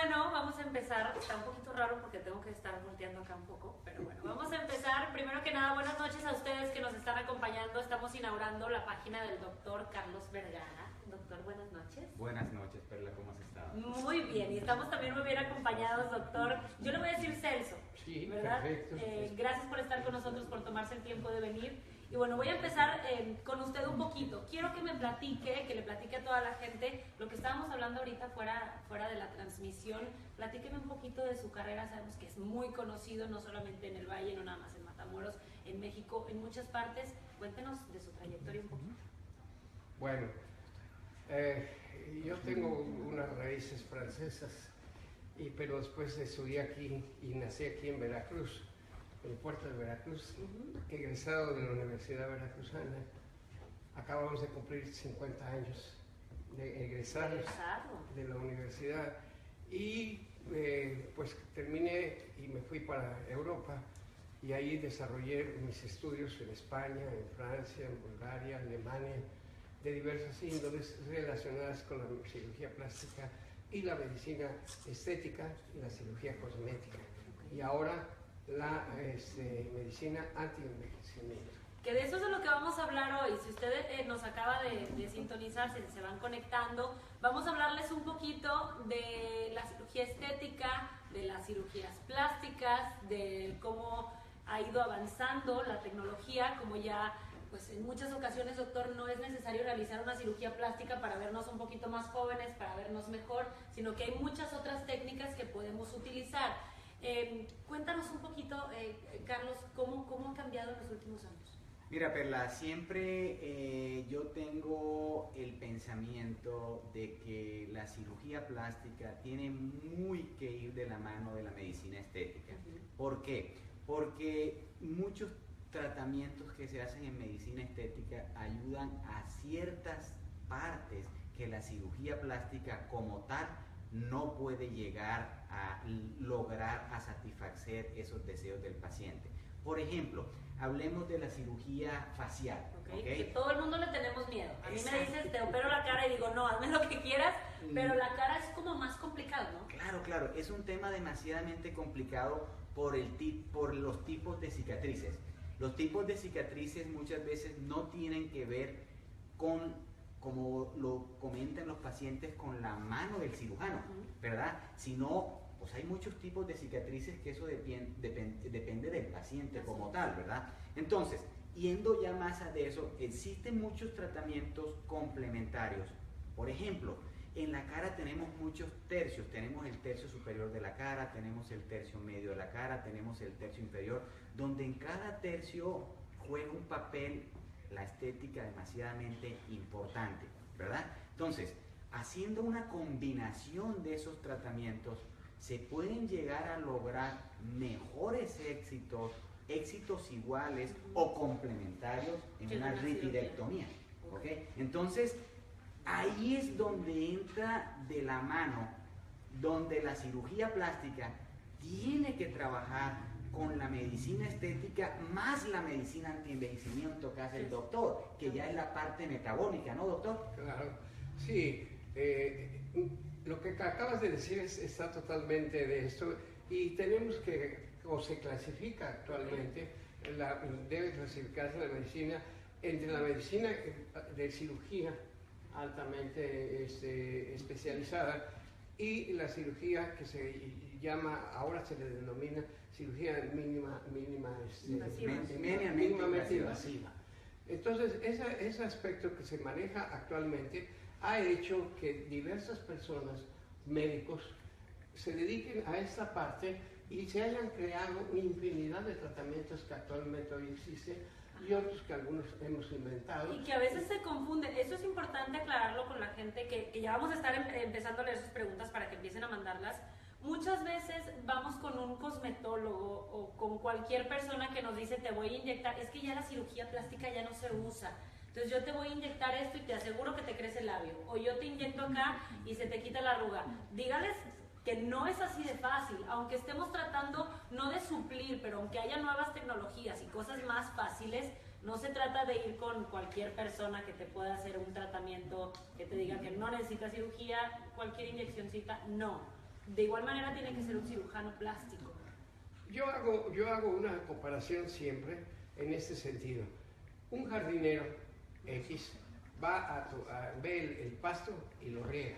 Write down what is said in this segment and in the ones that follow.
bueno, vamos a empezar. Está un poquito raro porque tengo que estar volteando acá un poco, pero bueno, vamos a empezar. Primero que nada, buenas noches a ustedes que nos están acompañando. Estamos inaugurando la página del doctor Carlos Vergara. Doctor, buenas noches. Buenas noches, Perla, ¿cómo has estado? Muy bien, y estamos también muy bien acompañados, doctor. Yo le voy a decir Celso, sí, ¿verdad? Perfecto. Gracias por estar con nosotros, por tomarse el tiempo de venir. Y bueno, voy a empezar con usted un poquito. Quiero que me platique, que le platique a toda la gente lo que estábamos hablando ahorita fuera de la transmisión. Platíqueme un poquito de su carrera. Sabemos que es muy conocido, no solamente en el Valle, no nada más en Matamoros, en México, en muchas partes. Cuéntenos de su trayectoria un poquito. Bueno, yo tengo unas raíces francesas, pero después estudié aquí y nací aquí en Veracruz, en el puerto de Veracruz, egresado de la Universidad Veracruzana. Acabamos de cumplir 50 años de egresados de la universidad y pues terminé y me fui para Europa y ahí desarrollé mis estudios en España, en Francia, en Bulgaria, Alemania, de diversas índoles relacionadas con la cirugía plástica y la medicina estética y la cirugía cosmética. Y ahora la medicina anti-envejecimiento. Que de eso es de lo que vamos a hablar hoy. Si usted nos acaba de sintonizar, si se van conectando, vamos a hablarles un poquito de la cirugía estética, de las cirugías plásticas, de cómo ha ido avanzando la tecnología, como ya pues en muchas ocasiones, doctor, no es necesario realizar una cirugía plástica para vernos un poquito más jóvenes, para vernos mejor, sino que hay muchas otras técnicas que podemos utilizar. Cuéntanos un poquito, Carlos, ¿cómo ha cambiado en los últimos años? Mira, Perla, siempre yo tengo el pensamiento de que la cirugía plástica tiene muy que ir de la mano de la medicina estética. ¿Por qué? Porque muchos tratamientos que se hacen en medicina estética ayudan a ciertas partes que la cirugía plástica como tal no puede llegar a lograr a satisfacer esos deseos del paciente. Por ejemplo, hablemos de la cirugía facial. ¿Okay? Que todo el mundo le tenemos miedo. A mí me dices, te opero la cara y digo, no, hazme lo que quieras, pero la cara es como más complicado, ¿no? Claro, es un tema demasiadamente complicado por los tipos de cicatrices. Los tipos de cicatrices muchas veces no tienen que ver con, como lo comentan los pacientes, con la mano del cirujano, ¿verdad? Sino, pues hay muchos tipos de cicatrices que eso depende del paciente como tal, ¿verdad? Entonces, yendo ya más a de eso, existen muchos tratamientos complementarios. Por ejemplo, en la cara tenemos muchos tercios, tenemos el tercio superior de la cara, tenemos el tercio medio de la cara, tenemos el tercio inferior, donde en cada tercio juega un papel la estética demasiadamente importante, ¿verdad? Entonces, haciendo una combinación de esos tratamientos, se pueden llegar a lograr mejores éxitos iguales o complementarios en una ripirectomía, ¿ok? Entonces, ahí es donde entra de la mano, donde la cirugía plástica tiene que trabajar con la medicina estética más la medicina antienvejecimiento que hace el doctor, que ya es la parte metabólica, ¿no, doctor? Claro, sí. Lo que acabas de decir está totalmente de esto y tenemos que, o se clasifica actualmente, debe clasificarse la medicina entre la medicina de cirugía altamente especializada y la cirugía que se llama, ahora se le denomina cirugía mínimamente invasiva. Entonces, ese aspecto que se maneja actualmente ha hecho que diversas personas, médicos, se dediquen a esta parte y se hayan creado una infinidad de tratamientos que actualmente hoy existen y otros que algunos hemos inventado. Y que a veces se confunden. Eso es importante aclararlo con la gente que ya vamos a estar empezando a leer sus preguntas para que empiecen a mandarlas. Muchas veces vamos con un cosmetólogo o con cualquier persona que nos dice te voy a inyectar, es que ya la cirugía plástica ya no se usa. Entonces yo te voy a inyectar esto y te aseguro que te crece el labio. O yo te inyecto acá y se te quita la arruga. Dígales que no es así de fácil, aunque estemos tratando no de suplir, pero aunque haya nuevas tecnologías y cosas más fáciles, no se trata de ir con cualquier persona que te pueda hacer un tratamiento que te diga que no necesita cirugía, cualquier inyeccióncita, no. de igual manera tiene que ser un cirujano plástico. Yo hago una comparación siempre en este sentido. Un jardinero X va a ver el pasto y lo riega.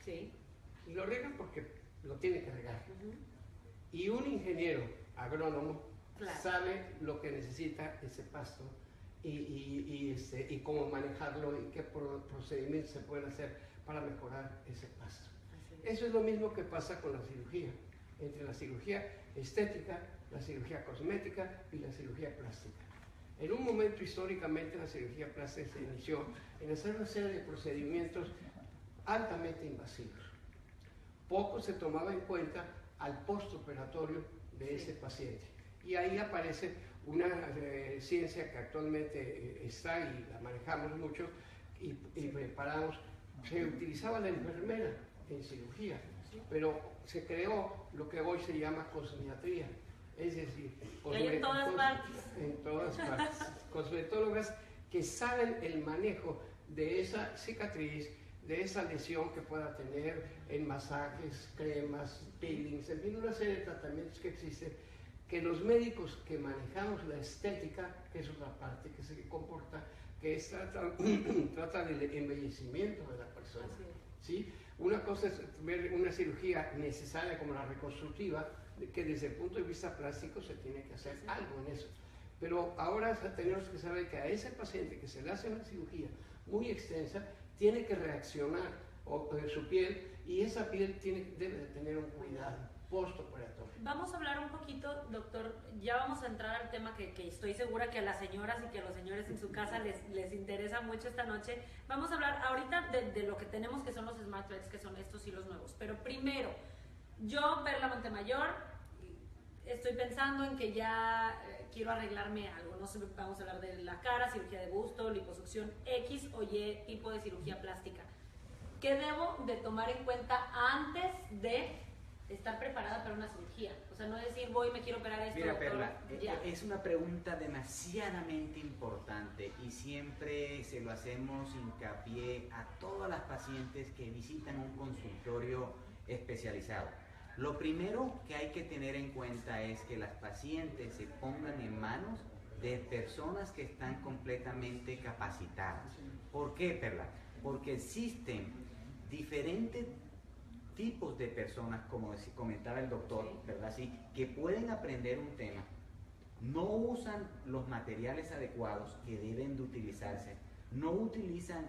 Sí. Y lo riega porque lo tiene que regar. Y un ingeniero agrónomo sabe lo que necesita ese pasto y cómo manejarlo y qué procedimientos se pueden hacer para mejorar ese pasto. Eso es lo mismo que pasa con la cirugía, entre la cirugía estética, la cirugía cosmética y la cirugía plástica. En un momento históricamente la cirugía plástica se inició en hacer una serie de procedimientos altamente invasivos. Poco se tomaba en cuenta al postoperatorio de ese paciente. Y ahí aparece una ciencia que actualmente está y la manejamos mucho y preparamos. Se utilizaba la enfermera en cirugía, pero se creó lo que hoy se llama cosmiatría, es decir, en todas partes. En todas partes. Cosmetólogas que saben el manejo de esa cicatriz, de esa lesión que pueda tener en masajes, cremas, peelings, en fin, una serie de tratamientos que existen, que los médicos que manejamos la estética, que es otra parte que se comporta, que trata del embellecimiento de la persona. ¿Sí? Una cosa es ver una cirugía necesaria como la reconstructiva, que desde el punto de vista plástico se tiene que hacer algo en eso. Pero ahora tenemos que saber que a ese paciente que se le hace una cirugía muy extensa, tiene que reaccionar su piel y esa piel debe de tener un cuidado postoperatorio. Vamos a hablar un poquito, doctor, ya vamos a entrar al tema que estoy segura que a las señoras y que a los señores en su casa les interesa mucho esta noche. Vamos a hablar ahorita de lo que tenemos, que son los Smart Threads, que son estos hilos nuevos. Pero primero, yo, Perla Montemayor, estoy pensando en que ya quiero arreglarme algo. No sé, vamos a hablar de la cara, cirugía de busto, liposucción X o Y tipo de cirugía plástica. ¿Qué debo de tomar en cuenta antes de estar preparada para una cirugía? O sea, no decir, voy, me quiero operar esto. Mira, doctor, Perla, ya. Es una pregunta demasiadamente importante y siempre se lo hacemos hincapié a todas las pacientes que visitan un consultorio especializado. Lo primero que hay que tener en cuenta es que las pacientes se pongan en manos de personas que están completamente capacitadas. ¿Por qué, Perla? Porque existen diferentes tipos de personas, como comentaba el doctor, ¿verdad? Sí, que pueden aprender un tema, no usan los materiales adecuados que deben de utilizarse, no utilizan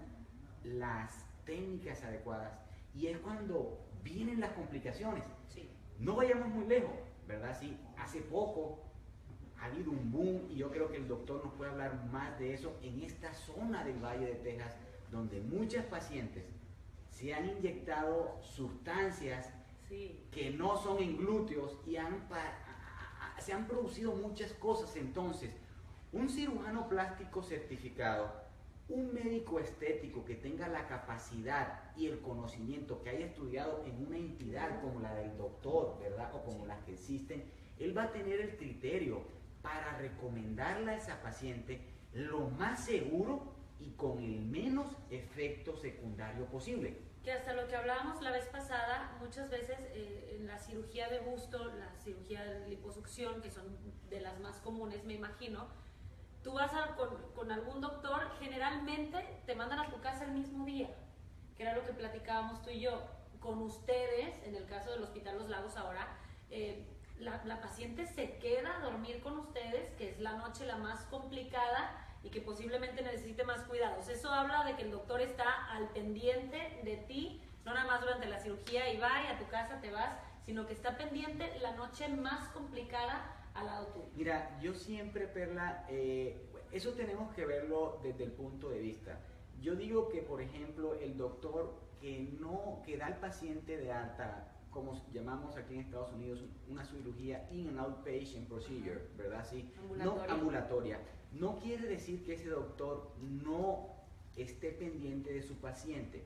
las técnicas adecuadas y es cuando vienen las complicaciones. Sí. No vayamos muy lejos, ¿verdad? Sí, hace poco ha habido un boom y yo creo que el doctor nos puede hablar más de eso en esta zona del Valle de Texas, donde muchas pacientes se han inyectado sustancias que no son en glúteos y se han producido muchas cosas. Entonces, un cirujano plástico certificado, un médico estético que tenga la capacidad y el conocimiento, que haya estudiado en una entidad como la del doctor, ¿verdad? O como las que existen, él va a tener el criterio para recomendarle a esa paciente lo más seguro y con el menos efecto secundario posible. Que hasta lo que hablábamos la vez pasada, muchas veces en la cirugía de busto, la cirugía de liposucción, que son de las más comunes, me imagino, tú vas con algún doctor, generalmente te mandan a tu casa el mismo día, que era lo que platicábamos tú y yo. Con ustedes, en el caso del Hospital Los Lagos ahora, la paciente se queda a dormir con ustedes, que es la noche la más complicada y que posiblemente necesite más cuidados. Eso habla de que el doctor está al pendiente de ti, no nada más durante la cirugía y va y a tu casa te vas, sino que está pendiente la noche más complicada al lado tuyo. Mira, yo siempre, Perla, eso tenemos que verlo desde el punto de vista. Yo digo que, por ejemplo, el doctor que da al paciente de alta, como llamamos aquí en Estados Unidos, una cirugía in and outpatient procedure, ¿verdad? Sí, no ambulatoria. No quiere decir que ese doctor no esté pendiente de su paciente.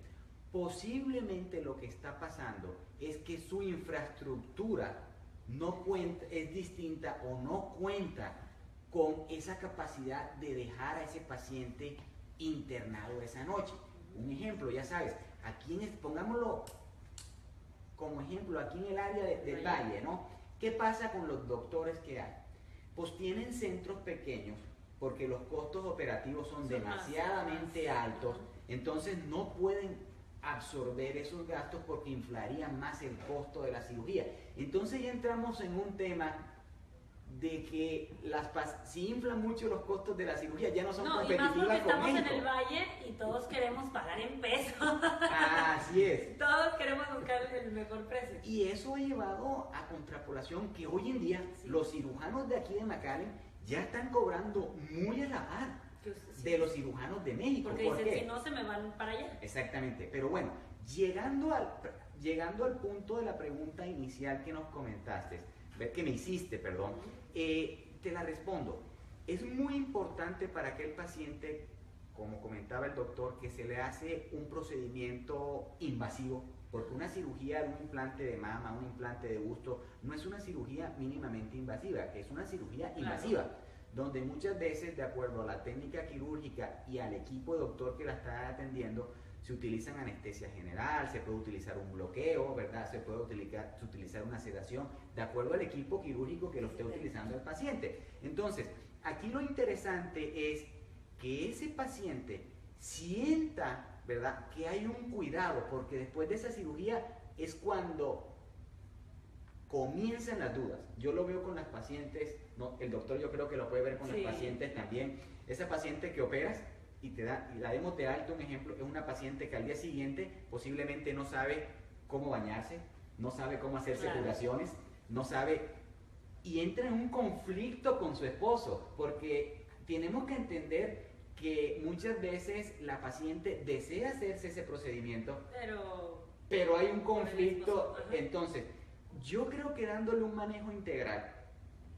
Posiblemente lo que está pasando es que su infraestructura es distinta o no cuenta con esa capacidad de dejar a ese paciente internado esa noche. Un ejemplo, ya sabes, pongámoslo como ejemplo, aquí en el área del Valle, ¿no? ¿Qué pasa con los doctores que hay? Pues tienen centros pequeños porque los costos operativos son demasiadamente altos, entonces no pueden absorber esos gastos porque inflarían más el costo de la cirugía. Entonces ya entramos en un tema de que si inflan mucho los costos de la cirugía ya no son competitivas con México. Estamos en el Valle y todos queremos pagar en pesos. Así es. Todos queremos buscar el mejor precio. Y eso ha llevado a contrapolación que hoy en día los cirujanos de aquí de McAllen ya están cobrando muy a la par de los cirujanos de México. Porque dicen, si no se me van para allá. Exactamente. Pero bueno, llegando al punto de la pregunta inicial que nos comentaste, que me hiciste, perdón, te la respondo. Es muy importante para aquel paciente, como comentaba el doctor, que se le hace un procedimiento invasivo, porque una cirugía de un implante de mama, un implante de busto, no es una cirugía mínimamente invasiva, es una cirugía invasiva, donde muchas veces, de acuerdo a la técnica quirúrgica y al equipo de doctor que la está atendiendo, se utilizan anestesia general, se puede utilizar un bloqueo, ¿verdad? Se puede utilizar una sedación, de acuerdo al equipo quirúrgico que lo esté utilizando el paciente. Entonces, aquí lo interesante es que ese paciente sienta, ¿verdad?, que hay un cuidado, porque después de esa cirugía es cuando comienzan las dudas. Yo lo veo con las pacientes, no, el doctor yo creo que lo puede ver con las pacientes también. Esa paciente que operas y la demos de alto, un ejemplo, es una paciente que al día siguiente posiblemente no sabe cómo bañarse, no sabe cómo hacerse curaciones, no sabe, y entra en un conflicto con su esposo, porque tenemos que entender que muchas veces la paciente desea hacerse ese procedimiento, pero hay un conflicto. Entonces, yo creo que dándole un manejo integral,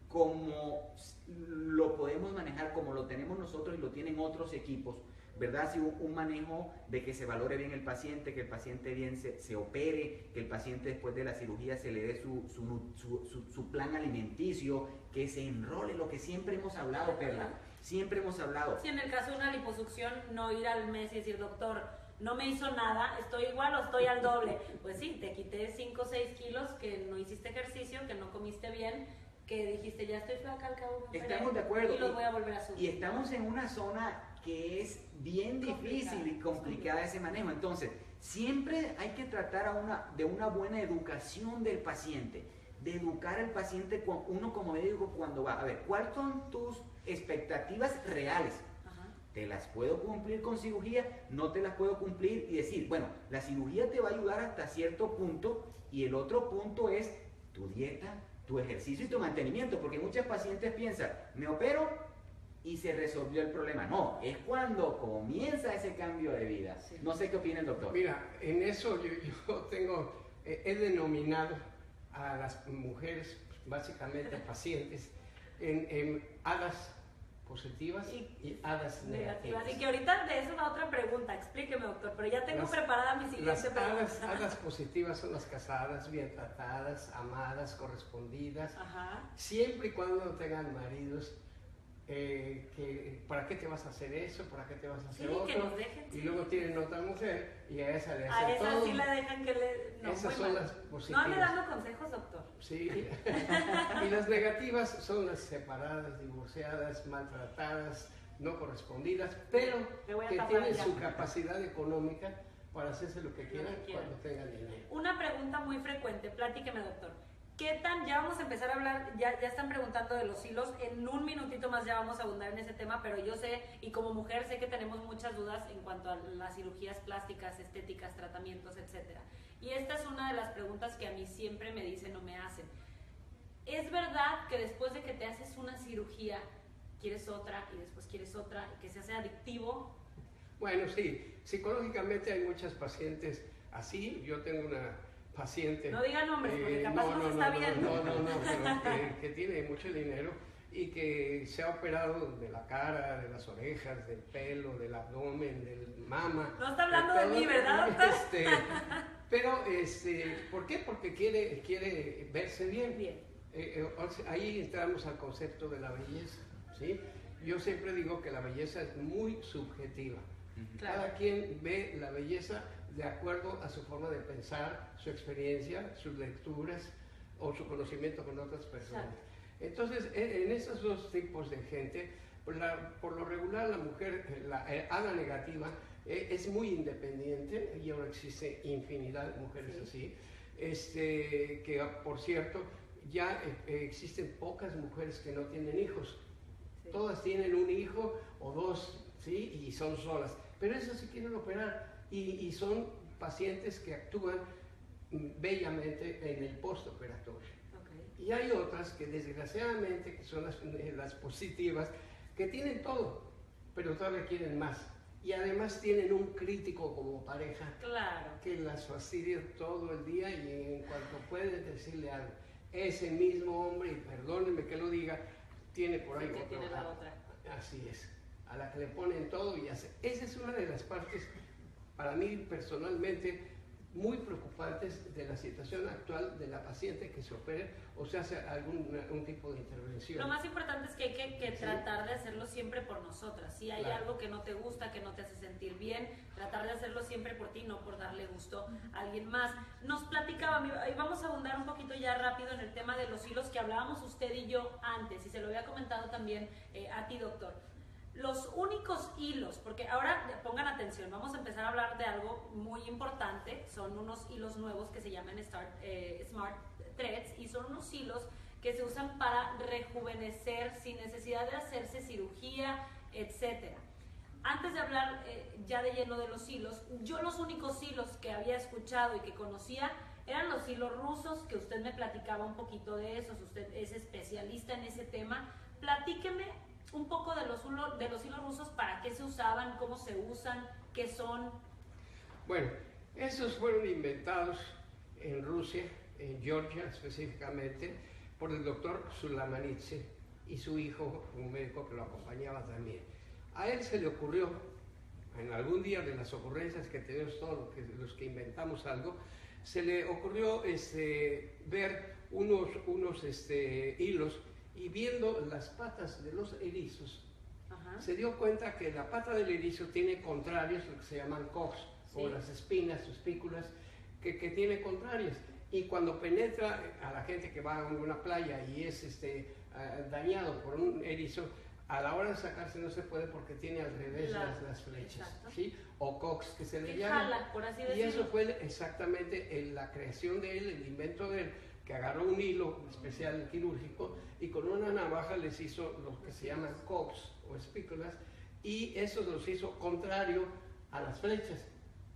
como lo podemos manejar, como lo tenemos nosotros y lo tienen otros equipos, ¿verdad? Si un manejo de que se valore bien el paciente, que el paciente bien se opere, que el paciente después de la cirugía se le dé su plan alimenticio, que se enrole, lo que siempre hemos hablado, Perla, siempre hemos hablado. Sí, en el caso de una liposucción, no ir al mes y decir, doctor, no me hizo nada, estoy igual o estoy al doble. Pues sí, te quité 5 o 6 kilos, que no hiciste ejercicio, que no comiste bien, que dijiste, ya estoy flaca al cabo. Estamos de acuerdo. Y los voy a volver a subir. Y estamos en una zona que es bien difícil y complicada ese manejo. Entonces, siempre hay que tratar de una buena educación del paciente, de educar al paciente, uno como médico cuando va, a ver, ¿cuáles son tus expectativas reales? ¿Te las puedo cumplir con cirugía? ¿No te las puedo cumplir? Y decir, bueno, la cirugía te va a ayudar hasta cierto punto y el otro punto es tu dieta, tu ejercicio y tu mantenimiento, porque muchas pacientes piensan, me opero y se resolvió el problema. No, es cuando comienza ese cambio de vida. No sé qué opina el doctor. Mira, en eso yo he denominado a las mujeres, básicamente pacientes, en hadas positivas y hadas negativas. Y que ahorita de eso va otra pregunta, explíqueme, doctor, pero ya tengo preparada mi siguiente pregunta. Las hadas positivas son las casadas, bien tratadas, amadas, correspondidas, siempre y cuando tengan maridos. ¿Para qué te vas a hacer eso? ¿Para qué te vas a hacer otro? Que nos dejen, y luego tienen otra mujer y a esa le hacen a esa todo. sí la dejan que le... No, esas son las positivas. No ande dando consejos, doctor. Sí. Y las negativas son las separadas, divorciadas, maltratadas, no correspondidas, pero que tienen su capacidad económica para hacerse lo que quieran cuando tengan dinero. Una pregunta muy frecuente, platíqueme, doctor. Ya vamos a empezar a hablar, ya están preguntando de los hilos, en un minutito más ya vamos a abundar en ese tema, pero yo sé, y como mujer sé que tenemos muchas dudas en cuanto a las cirugías plásticas, estéticas, tratamientos, etc. Y esta es una de las preguntas que a mí siempre me dicen o me hacen. ¿Es verdad que después de que te haces una cirugía, quieres otra y después quieres otra y que se hace adictivo? Bueno, sí, psicológicamente hay muchas pacientes así. Yo tengo una paciente... No diga nombres, porque capaz no se está viendo. Pero que tiene mucho dinero y que se ha operado de la cara, de las orejas, del pelo, del abdomen, del mama. No está hablando de mí, ¿verdad, doctor? Pero, ¿por qué? Porque quiere verse bien. Ahí entramos al concepto de la belleza, ¿sí? Yo siempre digo que la belleza es muy subjetiva. Claro. Cada quien ve la belleza de acuerdo a su forma de pensar, su experiencia, sus lecturas o su conocimiento con otras personas. Entonces, en esos dos tipos de gente, por lo regular la mujer, la hada negativa, es muy independiente, y ahora existe infinidad de mujeres así, que por cierto, ya existen pocas mujeres que no tienen hijos. Todas tienen un hijo o dos, ¿sí? Y son solas. Pero esas sí quieren operar y son pacientes que actúan bellamente en el postoperatorio. Y hay otras que desgraciadamente, que son las positivas, que tienen todo, pero todavía quieren más. Y además tienen un crítico como pareja, claro, que las fastidia todo el día, y en cuanto pueden decirle algo, ese mismo hombre, y perdónenme que lo diga, tiene por ahí que otro. tiene la otra. Así es, a la que le ponen todo y hace. Esa es una de las partes, para mí personalmente, muy preocupantes de la situación actual de la paciente que se opere o se hace algún tipo de intervención. Lo más importante es que hay que tratar de hacerlo siempre por nosotras. Si hay algo que no te gusta, que no te hace sentir bien, tratar de hacerlo siempre por ti, no por darle gusto a alguien más. Nos platicaba, y vamos a abundar un poquito ya rápido en el tema de los hilos que hablábamos usted y yo antes, y se lo había comentado también a ti, doctor. Los únicos hilos, porque ahora pongan atención, vamos a empezar a hablar de algo muy importante, son unos hilos nuevos que se llaman Smart Threads, y son unos hilos que se usan para rejuvenecer sin necesidad de hacerse cirugía, etc. Antes de hablar ya de lleno de los hilos, yo los únicos hilos que había escuchado y que conocía eran los hilos rusos, que usted me platicaba un poquito de esos, usted es especialista en ese tema. Platíqueme un poco de los hilos rusos, para qué se usaban, cómo se usan, qué son. Bueno, esos fueron inventados en Rusia, en Georgia específicamente, por el doctor Sulamanidze y su hijo, un médico que lo acompañaba también. A él se le ocurrió, en algún día de las ocurrencias que tenemos todos los que inventamos algo, se le ocurrió ver unos hilos, y viendo las patas de los erizos, se dio cuenta que la pata del erizo tiene contrarios, lo que se llaman cox, o las espinas o espículas, que tiene contrarios. Y cuando penetra a la gente que va a una playa y es dañado por un erizo, a la hora de sacarse no se puede porque tiene al revés las flechas, ¿sí? O cox, que se le llama. Jala, por así decirlo. Y eso fue exactamente la creación de él, el invento de él, que agarró un hilo especial quirúrgico y con una navaja les hizo lo que se llaman cox o espículas, y eso los hizo contrario a las flechas.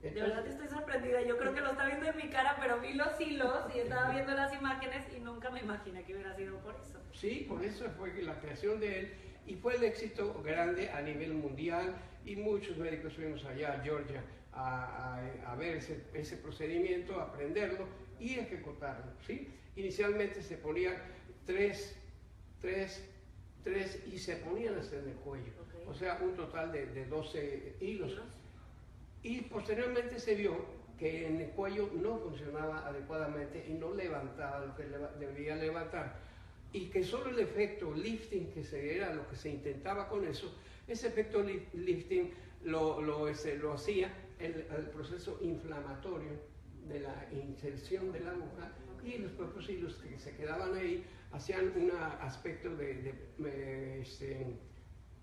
Entonces, de verdad estoy sorprendida, yo creo que lo está viendo en mi cara, pero vi los hilos y estaba viendo las imágenes y nunca me imaginé que hubiera sido por eso. Sí, por eso fue la creación de él, y fue el éxito grande a nivel mundial, y muchos médicos fuimos allá a Georgia a ver ese procedimiento, a aprenderlo y ejecutarlo, ¿sí? Inicialmente se ponían tres y se ponían hasta en el cuello, o sea, un total de 12 hilos. Y posteriormente se vio que en el cuello no funcionaba adecuadamente y no levantaba lo que debía levantar, y que solo el efecto lifting, que era lo que se intentaba con eso, ese efecto lifting lo hacía el proceso inflamatorio de la inserción de la aguja, y los propios hilos que se quedaban ahí hacían un aspecto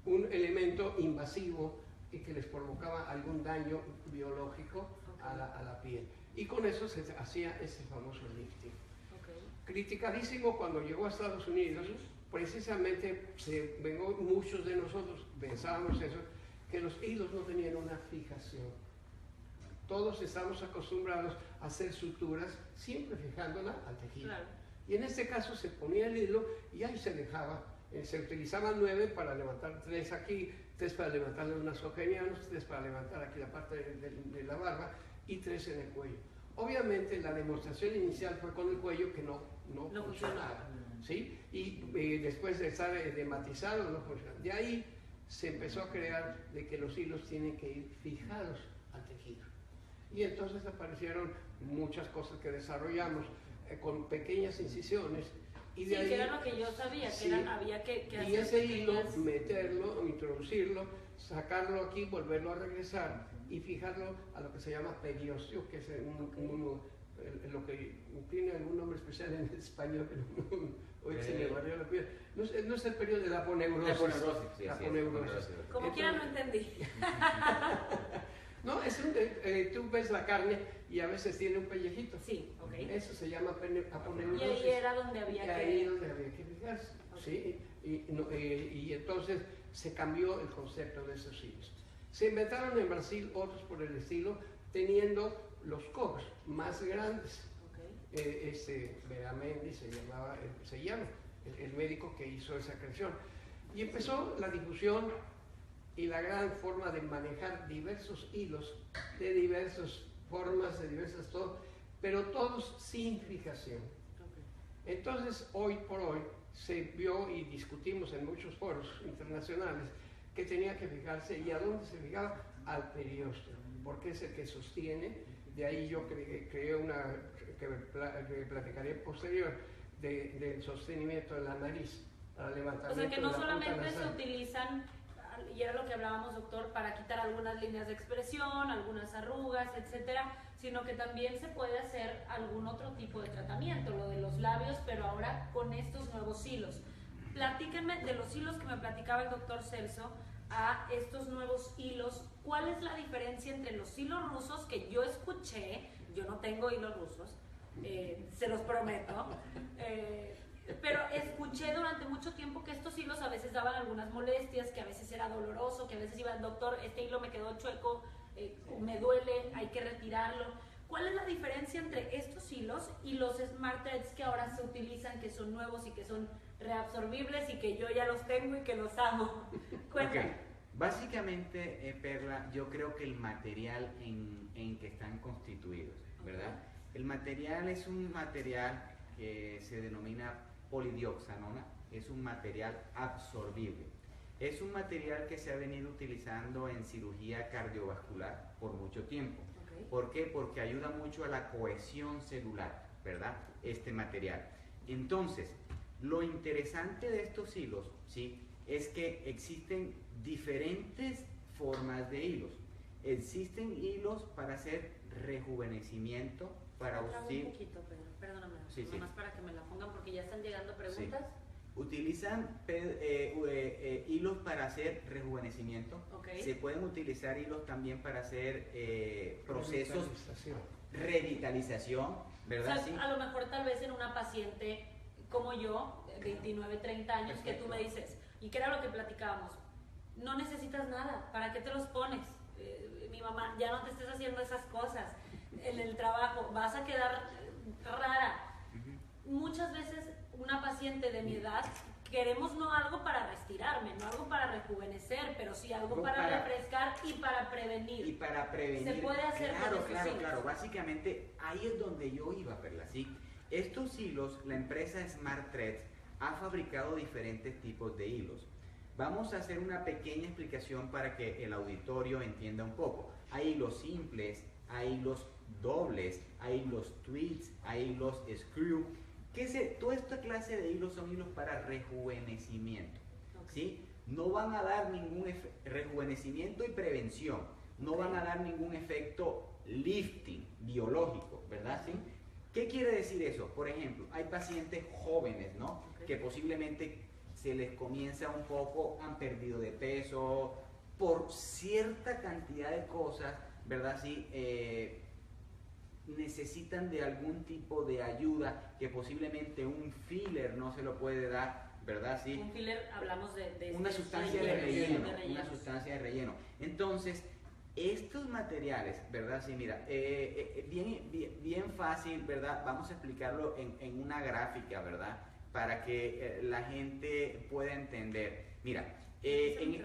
un elemento invasivo y que les provocaba algún daño biológico a la piel. Y con eso se hacía ese famoso lifting. Criticadísimo cuando llegó a Estados Unidos, precisamente muchos de nosotros pensábamos eso, que los hilos no tenían una fijación. Todos estamos acostumbrados a hacer suturas siempre fijándola al tejido. Claro. Y en este caso se ponía el hilo y ahí se dejaba. Se utilizaban 9 para levantar 3 aquí, 3 para levantar los nasogenianos, 3 para levantar aquí la parte de la barba y 3 en el cuello. Obviamente la demostración inicial fue con el cuello, que no funcionaba, ¿sí? Y después de estar dematizado, no funcionaba. De ahí se empezó a crear de que los hilos tienen que ir fijados al tejido. Y entonces aparecieron muchas cosas que desarrollamos con pequeñas incisiones. Y de ahí, que era lo que yo sabía, sí, que había que hacer. Y ese hilo, meterlo, introducirlo, sacarlo aquí, volverlo a regresar, y fijarlo a lo que se llama periósteo, que es lo que tiene algún nombre especial en español, pero hoy se me barrió la piel. No es el periodo de la aponeurosis. La aponeurosis, sí, aponeurosis. Como quiera no entendí. No, tú ves la carne y a veces tiene un pellejito. Sí, ok. Eso se llama aponeurosis. Y ahí era donde había que fijarse. Okay. ¿Sí? Y entonces se cambió el concepto de esos hilos. Se inventaron en Brasil otros por el estilo, teniendo los cobos más grandes. Okay. Beramendi se llama el médico que hizo esa creación. Y empezó la difusión y la gran forma de manejar diversos hilos, de diversas formas, de diversas todo, pero todos sin fijación. Okay. Entonces, hoy por hoy, se vio y discutimos en muchos foros internacionales que tenía que fijarse, y a dónde se fijaba, al periósteo, porque es el que sostiene. De ahí yo creé una que platicaré posterior del sostenimiento de la nariz para levantamiento. O sea que no de la punta solamente se nasal. utilizan, y era lo que hablábamos, doctor, para quitar algunas líneas de expresión, algunas arrugas, etcétera, sino que también se puede hacer algún otro tipo de tratamiento, lo de los labios, pero ahora con estos nuevos hilos. Platíquenme de los hilos que me platicaba el doctor Celso a estos nuevos hilos. ¿Cuál es la diferencia entre los hilos rusos que yo escuché? Yo no tengo hilos rusos, se los prometo, pero escuché durante mucho tiempo que estos hilos a veces daban algunas molestias, que a veces era doloroso, que a veces iba el doctor, este hilo me quedó chueco, me duele, hay que retirarlo. ¿Cuál es la diferencia entre estos hilos y los Smart Threads que ahora se utilizan, que son nuevos y que son reabsorbibles y que yo ya los tengo y que los amo? Cuéntame. Okay. Básicamente, Perla, yo creo que el material en que están constituidos, ¿verdad? El material es un material que se denomina polidioxanona, es un material absorbible. Es un material que se ha venido utilizando en cirugía cardiovascular por mucho tiempo. Okay. ¿Por qué? Porque ayuda mucho a la cohesión celular, ¿verdad? Este material. Entonces, lo interesante de estos hilos, ¿sí?, es que existen diferentes formas de hilos. Existen hilos para hacer rejuvenecimiento, para un poquito, Pedro, perdóname, sí, nomás para que me la pongan porque ya están llegando preguntas. Sí. Utilizan hilos para hacer rejuvenecimiento. Okay. Se pueden utilizar hilos también para hacer procesos revitalización, ¿verdad? O sea, sí. A lo mejor tal vez en una paciente como yo, de 29, 30 años, perfecto, que tú me dices, y que era lo que platicábamos, no necesitas nada, ¿para qué te los pones? Mi mamá, ya no te estés haciendo esas cosas en el trabajo, vas a quedar rara. Muchas veces una paciente de mi edad queremos no algo para reestirarme, no algo para rejuvenecer, pero sí algo para refrescar y para prevenir. Y para prevenir. Se puede hacer claro. Básicamente ahí es donde yo iba, Perla, ¿sí? Estos hilos, la empresa Smart Threads ha fabricado diferentes tipos de hilos. Vamos a hacer una pequeña explicación para que el auditorio entienda un poco. Hay hilos simples, hay hilos dobles, hay hilos tweets, hay hilos screw. Toda esta clase de hilos son hilos para rejuvenecimiento, ¿sí? No van a dar ningún rejuvenecimiento y prevención, no van a dar ningún efecto lifting biológico, ¿verdad? ¿Sí? ¿Qué quiere decir eso? Por ejemplo, hay pacientes jóvenes, ¿no? Que posiblemente se les comienza un poco, han perdido de peso, por cierta cantidad de cosas, ¿verdad? Sí, necesitan de algún tipo de ayuda que posiblemente un filler no se lo puede dar, ¿verdad? Sí. Un filler, hablamos de una sustancia de relleno, una sustancia de relleno. Entonces, estos materiales, ¿verdad? Sí, mira, bien fácil, ¿verdad? Vamos a explicarlo en en una gráfica, ¿verdad? Para que la gente pueda entender. Mira, en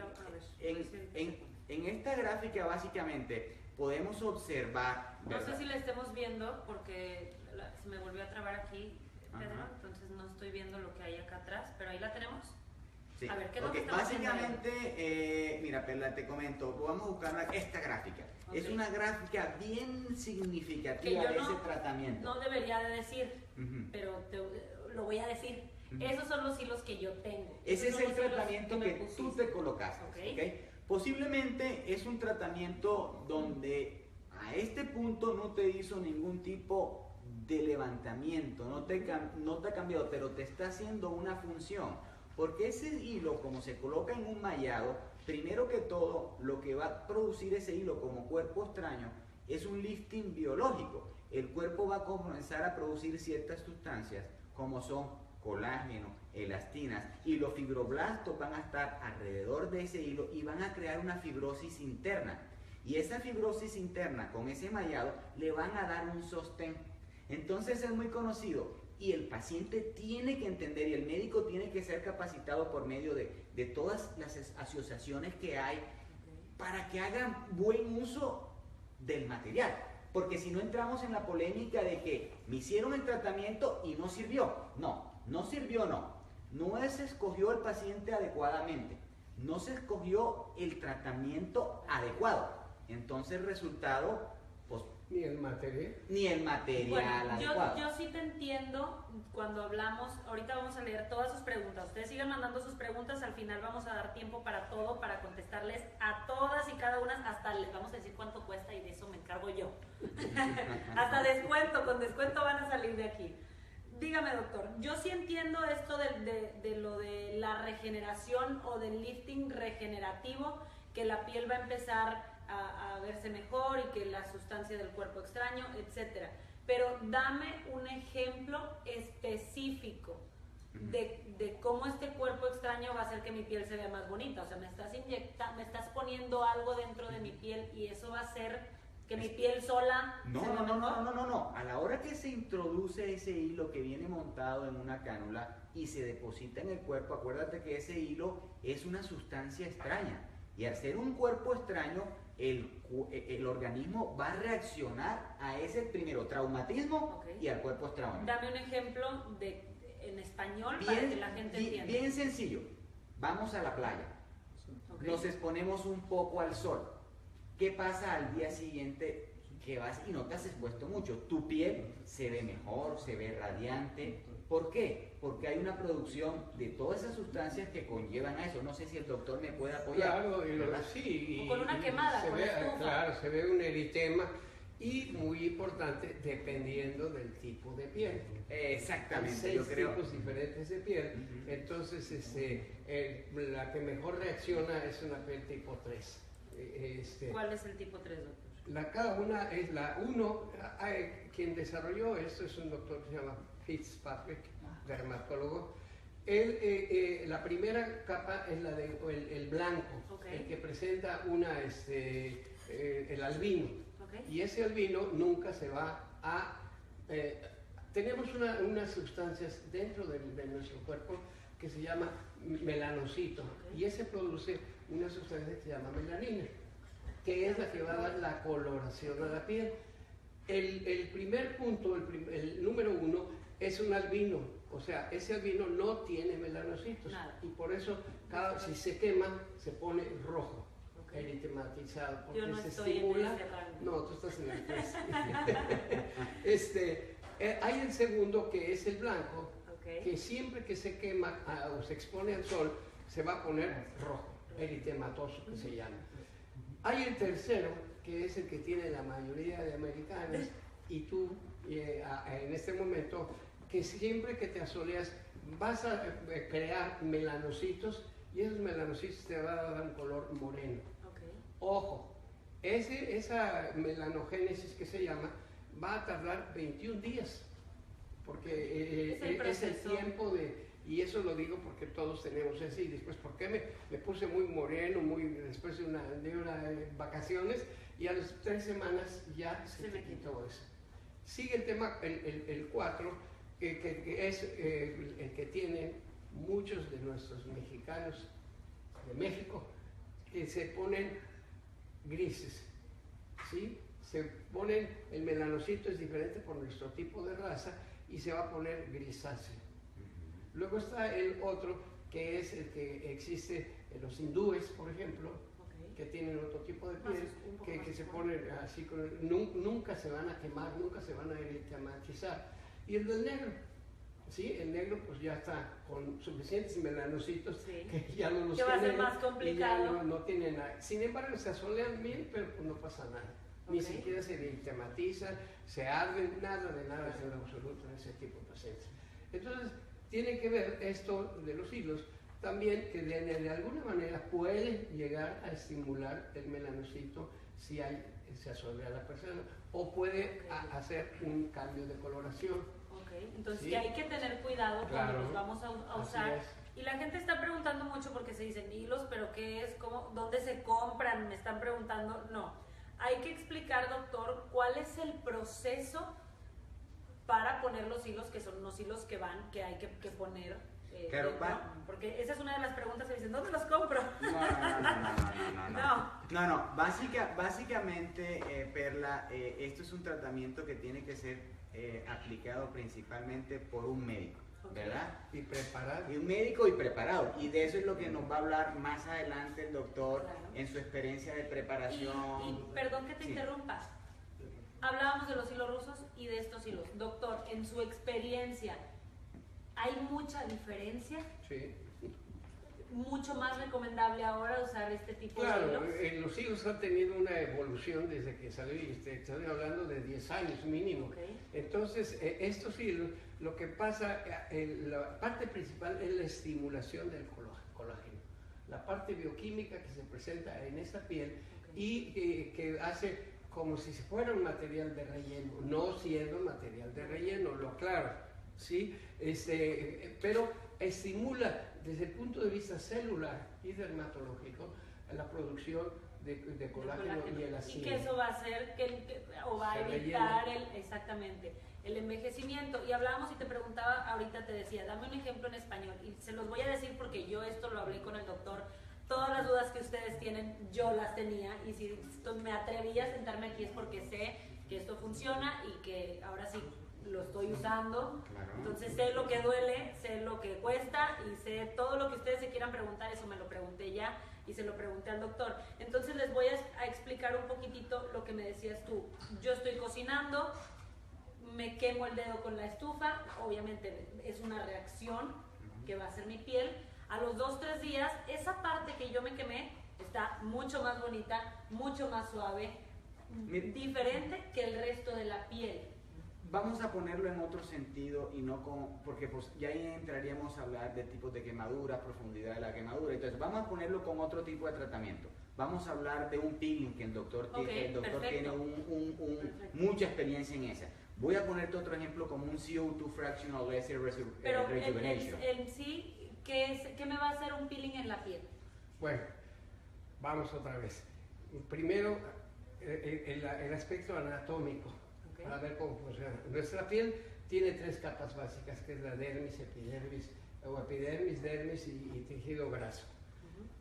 esta gráfica básicamente podemos observar, ¿verdad? No sé si la estemos viendo porque se me volvió a trabar aquí, Pedro, entonces no estoy viendo lo que hay acá atrás, pero ahí la tenemos. Sí. A ver, ¿qué es lo que estamos básicamente, mira, Perla, te comento, vamos a buscar esta gráfica. Okay. Es una gráfica bien significativa de ese tratamiento. No debería de decir, pero lo voy a decir. Esos son los hilos que yo tengo. Ese es el tratamiento que tú te colocaste. ¿Okay? Posiblemente es un tratamiento donde a este punto no te hizo ningún tipo de levantamiento, no te ha cambiado, pero te está haciendo una función. Porque ese hilo, como se coloca en un mallado, primero que todo, lo que va a producir ese hilo como cuerpo extraño es un lifting biológico. El cuerpo va a comenzar a producir ciertas sustancias, como son colágeno, elastinas, y los fibroblastos van a estar alrededor de ese hilo y van a crear una fibrosis interna. Y esa fibrosis interna, con ese mallado, le van a dar un sostén. Entonces es muy conocido. Y el paciente tiene que entender y el médico tiene que ser capacitado por medio de todas las asociaciones que hay para que hagan buen uso del material. Porque si no entramos en la polémica de que me hicieron el tratamiento y no sirvió. No sirvió, no. No se escogió el paciente adecuadamente. No se escogió el tratamiento adecuado. Entonces el resultado, pues, Ni el material. Ni el material bueno, adecuado. yo sí te entiendo cuando hablamos. Ahorita vamos a leer todas sus preguntas. Ustedes sigan mandando sus preguntas. Al final vamos a dar tiempo para todo, para contestarles a todas y cada una. Hasta les vamos a decir cuánto cuesta y de eso me encargo yo. Hasta descuento, con descuento van a salir de aquí. Dígame, doctor, yo sí entiendo esto de lo de la regeneración o del lifting regenerativo, que la piel va a empezar a verse mejor y que la sustancia del cuerpo extraño, etcétera. Pero dame un ejemplo específico de cómo este cuerpo extraño va a hacer que mi piel se vea más bonita. O sea, me estás poniendo algo dentro de mi piel y eso va a hacer que mi piel sola se vea mejor. No. A la hora que se introduce ese hilo que viene montado en una cánula y se deposita en el cuerpo, acuérdate que ese hilo es una sustancia extraña. Y al ser un cuerpo extraño, el organismo va a reaccionar a ese primero traumatismo y al cuerpo extraño. Dame un ejemplo en español para que la gente entienda. Bien sencillo. Vamos a la playa. Nos exponemos un poco al sol. ¿Qué pasa al día siguiente que vas y no te has expuesto mucho? Tu piel se ve mejor, se ve radiante. ¿Por qué? Porque hay una producción de todas esas sustancias que conllevan a eso. No sé si el doctor me puede apoyar. Claro, sí. O con una quemada, se con ve, estufa. claro, se ve un eritema y muy importante, dependiendo del tipo de piel. Exactamente, Hay yo 6 creo. tipos diferentes de piel. Entonces, la que mejor reacciona es una piel tipo 3. ¿Cuál es el tipo 3, doctor? Cada una es la 1. Quien desarrolló esto es un doctor que se llama Fitzpatrick, dermatólogo. La primera capa es la el blanco, el que presenta el albino. Y ese albino nunca se va a... tenemos unas sustancias dentro de nuestro cuerpo que se llama melanocito, y ese produce una sustancia que se llama melanina, que es la que va a dar la coloración a la piel. El primer punto, el número 1, es un albino, o sea, ese albino no tiene melanocitos. Y por eso, si se quema, se pone rojo, eritematizado, porque yo no se estoy estimula. en ese rango. No, tú estás en el 3. Hay el segundo, que es el blanco, que siempre que se quema o se expone al sol, se va a poner rojo, eritematoso, que se llama. Hay el tercero, que es el que tiene la mayoría de americanos, y tú en este momento, que siempre que te asoleas vas a crear melanocitos, y esos melanocitos te van a dar un color moreno. Ojo, esa melanogénesis que se llama va a tardar 21 días, porque es el tiempo de... Y eso lo digo porque todos tenemos ese, y después, ¿por qué me puse muy moreno, después de unas vacaciones, y a las 3 semanas ya se me quitó eso? Sigue el tema, el 4, que es el que tienen muchos de nuestros mexicanos de México, que se ponen grises, ¿sí? Se ponen, el melanocito es diferente por nuestro tipo de raza, y se va a poner grisáceo. Luego está el otro, que es el que existe en los hindúes, por ejemplo, que tienen otro tipo de piel, que se ponen así, nunca se van a quemar, nunca se van a eritematizar. Y el del negro, ¿sí? El negro pues ya está con suficientes melanocitos Sí. que ya no los Que va a ser tienen más complicado. y ya no tiene nada. Sin embargo, se asolean bien, pero pues no pasa nada. Ni Ok. siquiera se dictamatizan, se arden, nada de nada en lo absoluto en ese tipo de pacientes. Entonces, tiene que ver esto de los hilos también que de alguna manera puede llegar a estimular el melanocito si se asolea la persona o puede hacer un cambio de coloración. Ok, entonces Sí. que hay que tener cuidado cuando Claro. los vamos a Así usar. es. Y la gente está preguntando mucho porque se dicen hilos, pero ¿qué es? ¿Cómo? ¿Dónde se compran? Me están preguntando. No, hay que explicar, doctor, cuál es el proceso para poner los hilos, que son unos hilos que hay que poner. Claro, dentro, porque esa es una de las preguntas que dicen, ¿dónde los compro? No. Básicamente, Perla, esto es un tratamiento que tiene que ser aplicado principalmente por un médico, ¿verdad? Y preparar. Y un médico y preparado. Y de eso es lo que nos va a hablar más adelante el doctor Claro. en su experiencia de preparación. Y perdón que te Sí. interrumpa. Hablábamos de los hilos rusos y de estos hilos. Doctor, en su experiencia, ¿hay mucha diferencia? Sí. ¿Mucho más recomendable ahora usar este tipo Claro, de hilos? los hilos han tenido una evolución desde que salió, y estoy hablando de 10 años mínimo. Ok. Entonces, estos hilos, lo que pasa, la parte principal es la estimulación del colágeno, la parte bioquímica que se presenta en esta piel y que hace como si fuera un material de relleno, no siendo material de relleno, lo aclaro, ¿sí? Pero estimula desde el punto de vista celular y dermatológico la producción de colágeno y Y elastina. que eso va a hacer o va a Se evitar el envejecimiento. Y hablábamos y te preguntaba, ahorita te decía, dame un ejemplo en español. Y se los voy a decir porque yo esto lo hablé con el doctor. Todas las dudas que ustedes tienen, yo las tenía. Y si me atreví a sentarme aquí es porque sé que esto funciona y que ahora sí lo estoy usando. Claro. Entonces sé lo que duele, sé lo que cuesta y sé todo lo que ustedes se quieran preguntar. Eso me lo pregunté ya y se lo pregunté al doctor. Entonces les voy a explicar un poquitito lo que me decías tú. Yo estoy cocinando, me quemo el dedo con la estufa, obviamente es una reacción que va a hacer mi piel. A los 2-3 días, esa parte que yo me quemé está mucho más bonita, mucho más suave, diferente que el resto de la piel. Vamos a ponerlo en otro sentido y no porque pues ya ahí entraríamos a hablar de tipos de quemadura, profundidad de la quemadura. Entonces vamos a ponerlo con otro tipo de tratamiento. Vamos a hablar de un peeling que el doctor tiene Perfecto. mucha experiencia en esa. Voy a ponerte otro ejemplo como un CO2 fractional laser Pero rejuvenation. en sí, ¿qué me va a hacer un peeling en la piel? Bueno, vamos otra vez. Primero, el aspecto anatómico, Okay. para ver cómo funciona. Nuestra piel tiene 3 capas básicas, que es la dermis, epidermis, o epidermis, dermis y tejido graso.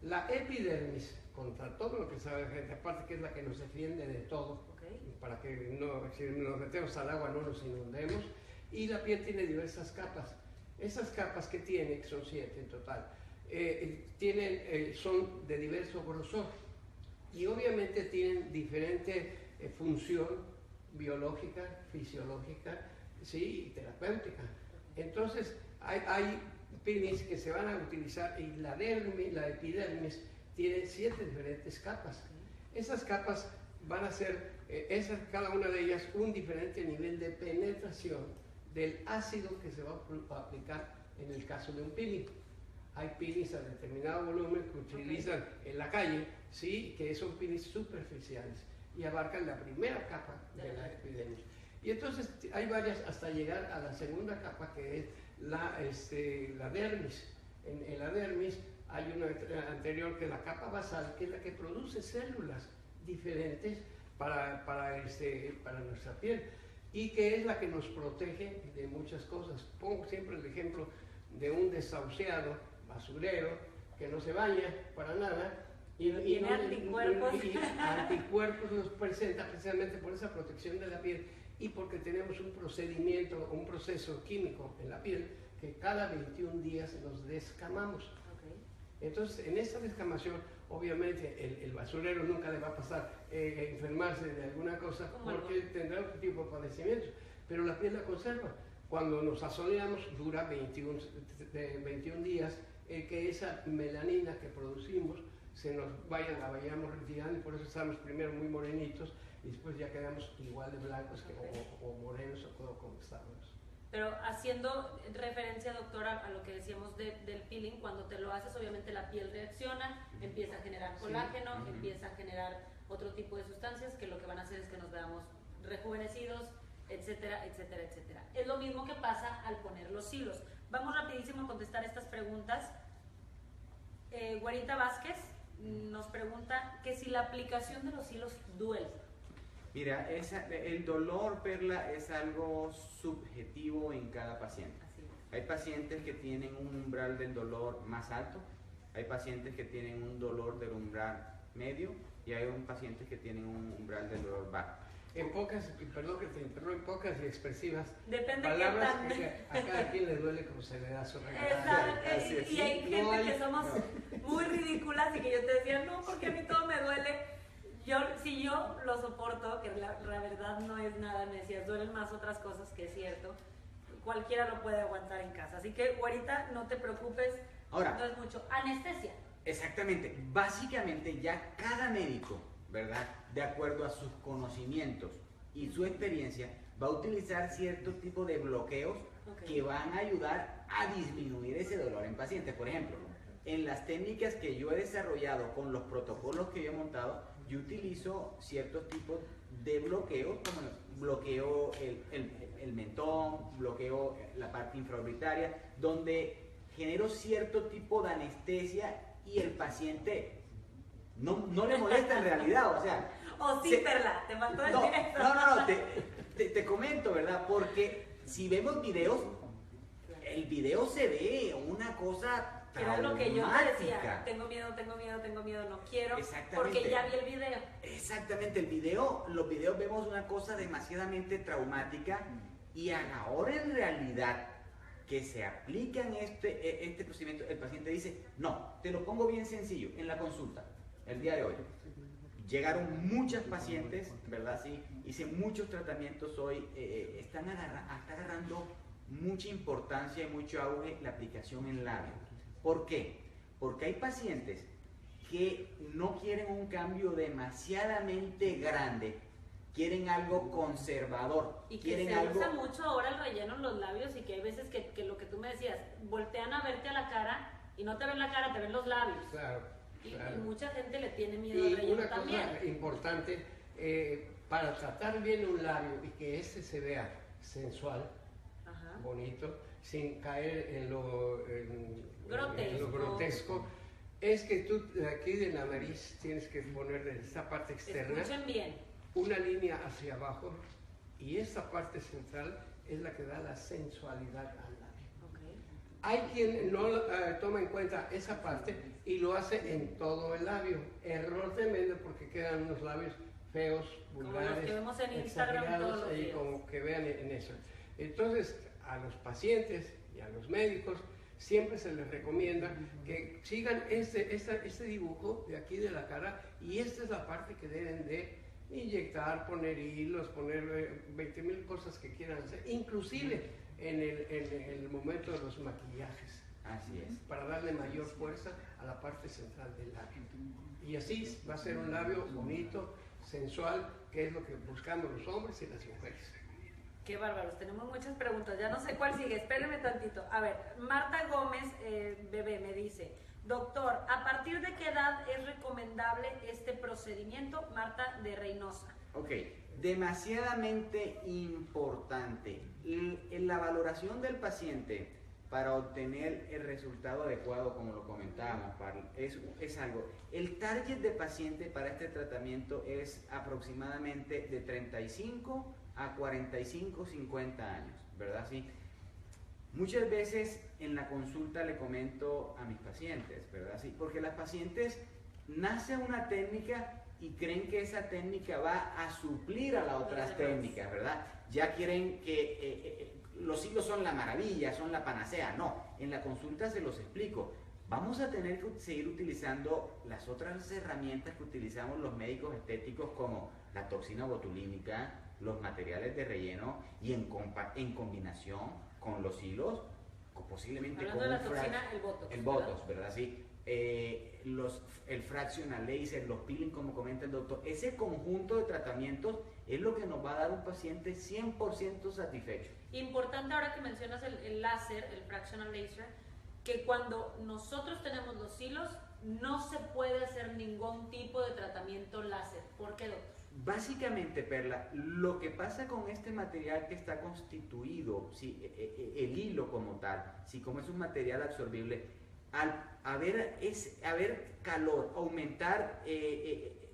La epidermis, contra todo lo que sabe la gente, aparte que es la que nos defiende de todo, para que si nos metemos al agua no nos inundemos, y la piel tiene diversas capas. Esas capas que tiene, que son 7 en total, son de diverso grosor y obviamente tienen diferente función biológica, fisiológica, sí, y terapéutica. Entonces hay peelings que se van a utilizar y la epidermis tiene 7 diferentes capas. Esas capas van a ser, cada una de ellas, un diferente nivel de penetración del ácido que se va a aplicar en el caso de un peeling. Hay peelings a determinado volumen que utilizan en la calle, sí, que son peelings superficiales y abarcan la primera capa de la epidermis. Y entonces hay varias hasta llegar a la segunda capa, que es la dermis. En la dermis hay una anterior, que es la capa basal, que es la que produce células diferentes para nuestra piel y que es la que nos protege de muchas cosas. Pongo siempre el ejemplo de un desahuciado, basurero, que no se baña para nada y anticuerpos nos presenta precisamente por esa protección de la piel y porque tenemos un procedimiento, un proceso químico en la piel que cada 21 días nos descamamos. Entonces, en esta descamación, obviamente, el basurero nunca le va a pasar enfermarse de alguna cosa porque tendrá otro tipo de padecimientos, pero la piel la conserva. Cuando nos asoleamos dura 21 días, que esa melanina que producimos la vayamos retirando, y por eso estamos primero muy morenitos y después ya quedamos igual de blancos o morenos o como estábamos. Pero haciendo referencia, doctora, a lo que decíamos del peeling, cuando te lo haces, obviamente la piel reacciona, empieza a generar colágeno, empieza a generar otro tipo de sustancias que lo que van a hacer es que nos veamos rejuvenecidos, etcétera, etcétera, etcétera. Es lo mismo que pasa al poner los hilos. Vamos rapidísimo a contestar estas preguntas. Guarita Vázquez nos pregunta que si la aplicación de los hilos duele. Mira, el dolor, Perla, es algo subjetivo en cada paciente. Hay pacientes que tienen un umbral del dolor más alto, hay pacientes que tienen un dolor del umbral medio y hay pacientes que tienen un umbral del dolor bajo. En pocas, perdón que te interrumpa, en pocas y expresivas depende palabras que a cada quien le duele como se le da su regalo. Y hay gente que somos muy ridículas y que yo te decía, no, porque a mí todo me duele. Si yo lo soporto, que la verdad no es nada, me decías, duelen más otras cosas, que es cierto, cualquiera lo puede aguantar en casa. Así que, güerita, no te preocupes, ahora, no es mucho. Anestesia. Exactamente, básicamente ya cada médico, ¿verdad?, de acuerdo a sus conocimientos y su experiencia, va a utilizar cierto tipo de bloqueos que van a ayudar a disminuir ese dolor en pacientes. Por ejemplo, en las técnicas que yo he desarrollado con los protocolos que yo he montado, yo utilizo ciertos tipos de bloqueos, como bloqueo el mentón, bloqueo la parte infraorbitaria, donde genero cierto tipo de anestesia y el paciente no le molesta en realidad, o sea... O sí, Perla, te mató el directo. No, te comento, ¿verdad? Porque si vemos videos, el video se ve una cosa... Era lo que yo te decía, tengo miedo, no quiero, porque ya vi el video. Exactamente, los videos vemos una cosa demasiadamente traumática y a la hora en realidad que se aplica en este procedimiento, el paciente dice, no, te lo pongo bien sencillo, en la consulta, el día de hoy. Llegaron muchas pacientes, ¿verdad? Sí, hice muchos tratamientos hoy, está agarrando mucha importancia y mucho auge la aplicación en labio. ¿Por qué? Porque hay pacientes que no quieren un cambio demasiadamente grande, quieren algo conservador. Y que quieren se usa mucho ahora el relleno en los labios y que hay veces que lo que tú me decías, voltean a verte a la cara y no te ven la cara, te ven los labios. Claro. Y mucha gente le tiene miedo al relleno también. Y una cosa importante, para tratar bien un labio y que se vea sensual, bonito, sin caer en lo grotesco, es que tú de aquí de la nariz tienes que poner de esta parte externa una línea hacia abajo y esta parte central es la que da la sensualidad al labio. Hay quien no toma en cuenta esa parte y lo hace en todo el labio. Error tremendo porque quedan unos labios feos, vulgares, como los que vemos en Instagram todos los días. Como que vean en eso. Entonces, a los pacientes y a los médicos siempre se les recomienda que sigan este dibujo de aquí de la cara y esta es la parte que deben de inyectar, poner hilos, poner 20,000 cosas que quieran hacer, inclusive en el momento de los maquillajes. Así es. Para darle mayor fuerza a la parte central del labio. Y así va a ser un labio bonito, sensual, que es lo que buscamos los hombres y las mujeres. Qué bárbaros, tenemos muchas preguntas, ya no sé cuál sigue, espérenme tantito. A ver, Marta Gómez, bebé, me dice, doctor, ¿a partir de qué edad es recomendable este procedimiento? Marta de Reynosa. Ok, demasiadamente importante. En la valoración del paciente para obtener el resultado adecuado, como lo comentábamos, es algo. El target de paciente para este tratamiento es aproximadamente de 35 a 45, 50 años, ¿verdad? Sí. Muchas veces en la consulta le comento a mis pacientes, ¿verdad? Sí, porque las pacientes nace una técnica y creen que esa técnica va a suplir a las otras técnicas, ¿verdad? Ya quieren que los hilos son la maravilla, son la panacea. No, en la consulta se los explico. Vamos a tener que seguir utilizando las otras herramientas que utilizamos los médicos estéticos como la toxina botulínica, los materiales de relleno y en combinación con los hilos, posiblemente hablando con de la toxina, el Botox, ¿verdad? Sí. El fractional laser, los peeling, como comenta el doctor, ese conjunto de tratamientos es lo que nos va a dar un paciente 100% satisfecho. Importante ahora que mencionas el láser, el fractional laser, que cuando nosotros tenemos los hilos no se puede hacer ningún tipo de tratamiento láser. ¿Por qué, doctor? Básicamente, Perla, lo que pasa con este material que está constituido, si, el hilo como tal, si como es un material absorbible, al haber calor, aumentar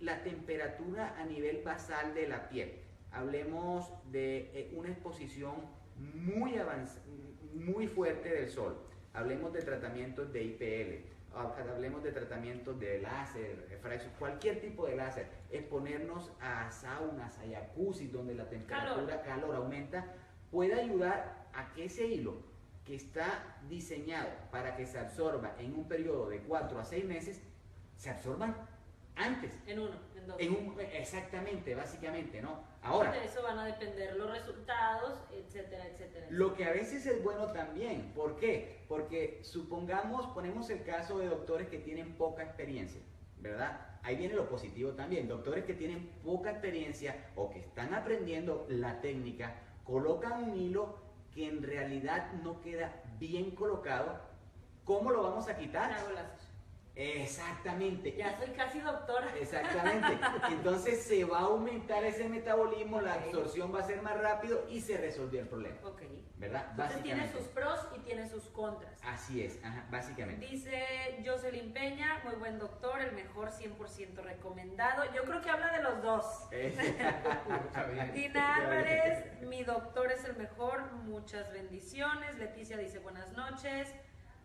la temperatura a nivel basal de la piel, hablemos de una exposición muy fuerte del sol, hablemos de tratamientos de IPL, hablemos de tratamientos de láser, cualquier tipo de láser, exponernos a saunas, a jacuzzi donde la temperatura, calor aumenta, puede ayudar a que ese hilo que está diseñado para que se absorba en un periodo de 4 a 6 meses, se absorban antes. En 2. Exactamente, básicamente, ¿no? Ahora, de eso van a depender los resultados, etcétera, etcétera. Lo que a veces es bueno también, ¿por qué? Porque ponemos el caso de doctores que tienen poca experiencia, ¿verdad? Ahí viene lo positivo también, doctores que tienen poca experiencia o que están aprendiendo la técnica, colocan un hilo que en realidad no queda bien colocado. ¿Cómo lo vamos a quitar? Exactamente. Ya soy casi doctora. Exactamente. Entonces se va a aumentar ese metabolismo, la absorción va a ser más rápido y se resolvió el problema. Ok. ¿Verdad? Entonces tiene sus pros y tiene sus contras. Así es, básicamente. Dice Jocelyn Peña, muy buen doctor, el mejor 100% recomendado. Yo creo que habla de los dos. Dina Álvarez, mi doctor es el mejor, muchas bendiciones. Leticia dice buenas noches.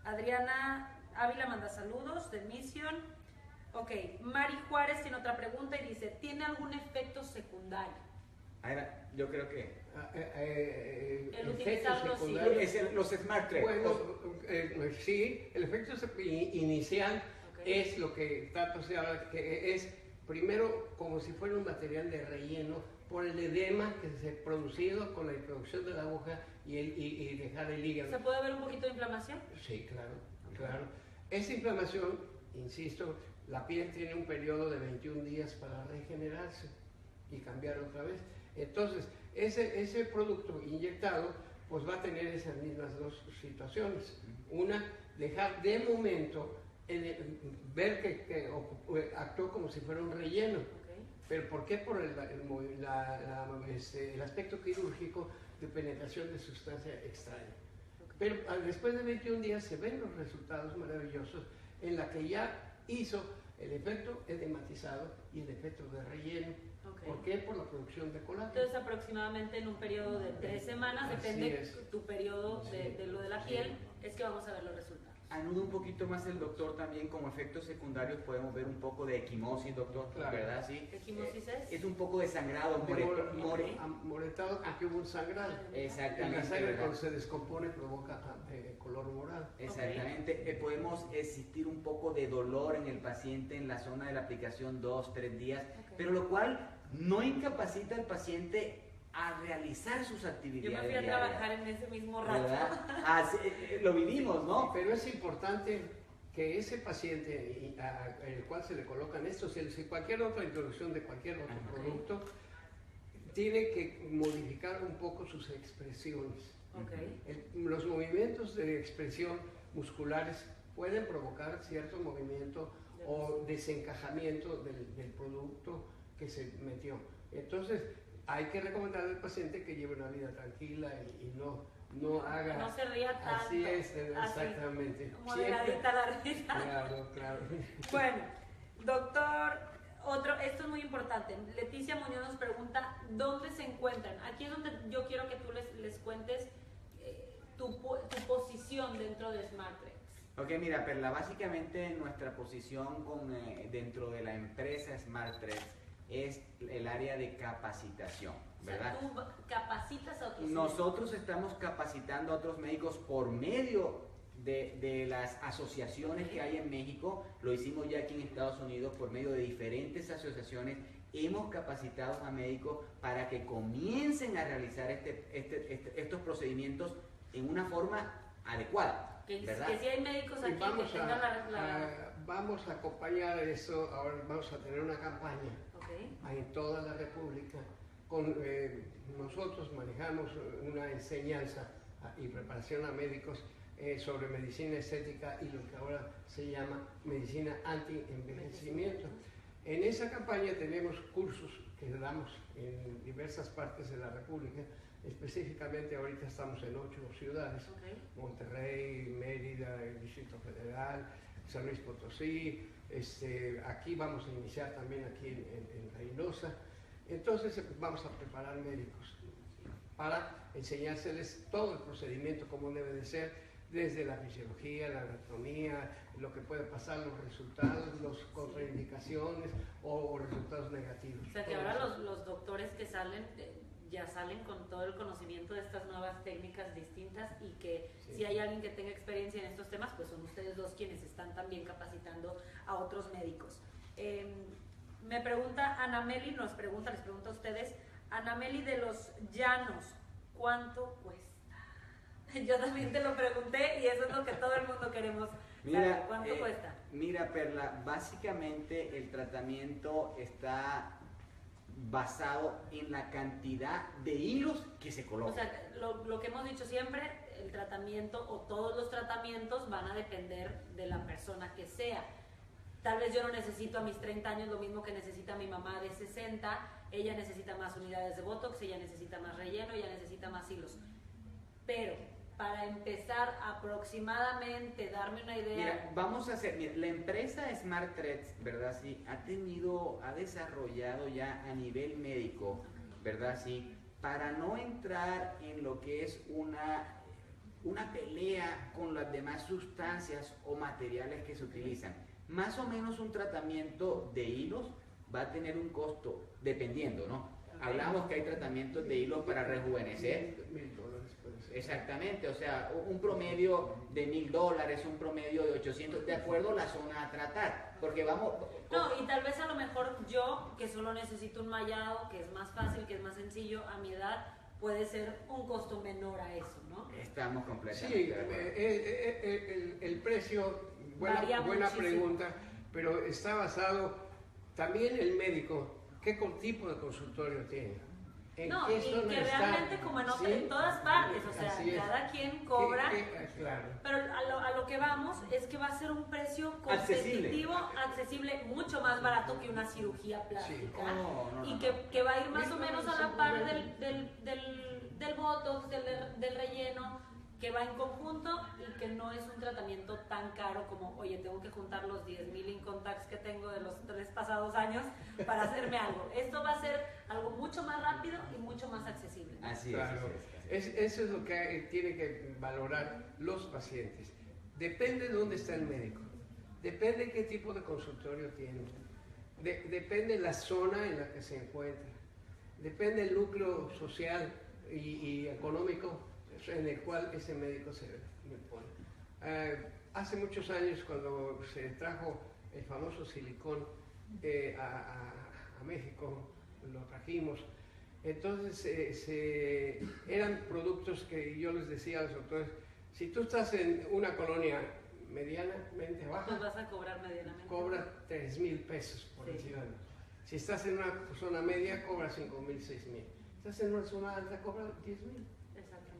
Adriana Ávila manda saludos de Mission. Ok, Mari Juárez tiene otra pregunta y dice, ¿tiene algún efecto secundario? Yo creo que el utilizar los hilos. Los Smart Thread. Bueno, sí, el efecto inicial es lo que Tato se habla, que es primero como si fuera un material de relleno por el edema que se ha producido con la introducción de la aguja y dejar el hígado. ¿Se puede ver un poquito de inflamación? Sí, claro. Esa inflamación, insisto, la piel tiene un periodo de 21 días para regenerarse y cambiar otra vez. Entonces, ese producto inyectado pues va a tener esas mismas dos situaciones. Una, dejar de momento ver que actuó como si fuera un relleno. ¿Pero por qué? Por el aspecto quirúrgico de penetración de sustancia extraña. Pero después de 21 días se ven los resultados maravillosos en la que ya hizo el efecto edematizado y el efecto de relleno. ¿Por qué? Por la producción de colágeno. Entonces aproximadamente en un periodo de 3 semanas, depende tu periodo de lo de la piel, es que vamos a ver los resultados. Anuda un poquito más el doctor también, como efectos secundarios podemos ver un poco de equimosis, doctor, ¿verdad? Sí. ¿Equimosis es un poco de sangrado, moretado porque hubo un sangrado. Exactamente. La sangre cuando se descompone provoca color morado. Exactamente. Podemos existir un poco de dolor en el paciente en la zona de la aplicación 2-3 días, pero lo cual no incapacita al paciente a realizar sus actividades. Yo me fui a trabajar en ese mismo rato. Lo vivimos, ¿no? Pero es importante que ese paciente el cual se le colocan estos y cualquier otra introducción de cualquier otro producto, tiene que modificar un poco sus expresiones. Los movimientos de expresión musculares pueden provocar cierto movimiento o desencajamiento del producto que se metió. Entonces, hay que recomendarle al paciente que lleve una vida tranquila y no haga... No se ría tanto. Así es, exactamente. Moderadita la risa. Claro. Bueno, doctor, esto es muy importante. Leticia Muñoz nos pregunta, ¿dónde se encuentran? Aquí es donde yo quiero que tú les cuentes tu posición dentro de SmartTrex. Ok, mira, Perla, básicamente nuestra posición dentro de la empresa SmartTrex es el área de capacitación, ¿verdad? O sea, tú capacitas a otros Nosotros estamos capacitando a otros médicos por medio de las asociaciones que hay en México. Lo hicimos ya aquí en Estados Unidos por medio de diferentes asociaciones hemos capacitado a médicos para que comiencen a realizar estos procedimientos en una forma adecuada, ¿verdad? Que si hay médicos aquí que tengan vamos a acompañar eso. Ahora vamos a tener una campaña en toda la República. Nosotros manejamos una enseñanza y preparación a médicos sobre medicina estética y lo que ahora se llama medicina anti-envejecimiento. En esa campaña tenemos cursos que damos en diversas partes de la República. Específicamente ahorita estamos en 8 ciudades: Monterrey, Mérida, el Distrito Federal, San Luis Potosí. Aquí vamos a iniciar también aquí en Reynosa. Entonces vamos a preparar médicos para enseñárseles todo el procedimiento como debe de ser, desde la fisiología, la anatomía, lo que puede pasar, los resultados, las contraindicaciones o resultados negativos. O sea que ahora los doctores que salen ya salen con todo el conocimiento de estas nuevas técnicas distintas, y que si hay alguien que tenga experiencia en estos temas, pues son ustedes dos quienes están también capacitando a otros médicos. Me pregunta Anameli, les pregunta a ustedes, Anameli de los Llanos, ¿cuánto cuesta? Yo también te lo pregunté y eso es lo que todo el mundo queremos saber. ¿Cuánto cuesta? Mira, Perla, básicamente el tratamiento está basado en la cantidad de hilos que se colocan. O sea, lo que hemos dicho siempre, el tratamiento o todos los tratamientos van a depender de la persona que sea. Tal vez yo no necesito a mis 30 años lo mismo que necesita mi mamá de 60, ella necesita más unidades de Botox, ella necesita más relleno, ella necesita más hilos. Pero para empezar aproximadamente, darme una idea. Mira, vamos a hacer, mira, la empresa Smart Threads, ¿verdad? Sí, ha desarrollado ya a nivel médico, ¿verdad? Sí, para no entrar en lo que es una pelea con las demás sustancias o materiales que se utilizan. Más o menos un tratamiento de hilos va a tener un costo, dependiendo, ¿no? Hablamos que hay tratamientos de hilos para rejuvenecer. $1,000 puede ser. Exactamente, o sea, un promedio de $1,000, un promedio de 800, de acuerdo a la zona a tratar. Porque vamos... No, y tal vez a lo mejor yo, que solo necesito un mallado, que es más fácil, que es más sencillo, a mi edad, puede ser un costo menor a eso, ¿no? Estamos completamente Sí, de acuerdo. el precio, buena pregunta, pero está basado también el médico, qué tipo de consultorio tiene. No, y que realmente como en todas partes, o sea, cada quien cobra, claro. Pero a lo que vamos es que va a ser un precio competitivo, accesible, mucho más barato que una cirugía plástica, y que va a ir más o menos a la par del Botox, del relleno, que va en conjunto y que no es un tratamiento tan caro como, oye, tengo que juntar los 10,000 Incontacts que tengo de los 3 pasados años para hacerme algo. Esto va a ser algo mucho más rápido y mucho más accesible. Así es. Claro. Eso es lo que tienen que valorar los pacientes. Depende de dónde está el médico, depende qué tipo de consultorio tiene, depende la zona en la que se encuentra, depende el núcleo social y económico en el cual ese médico se pone. Hace muchos años, cuando se trajo el famoso silicón a México, lo trajimos, entonces eran productos que yo les decía a los doctores, si tú estás en una colonia medianamente baja, pues vas a cobrar medianamente. Cobra 3,000 pesos por el ciudadano. Si estás en una zona media, cobra 5,000, 6,000. Si estás en una zona alta, cobra 10,000.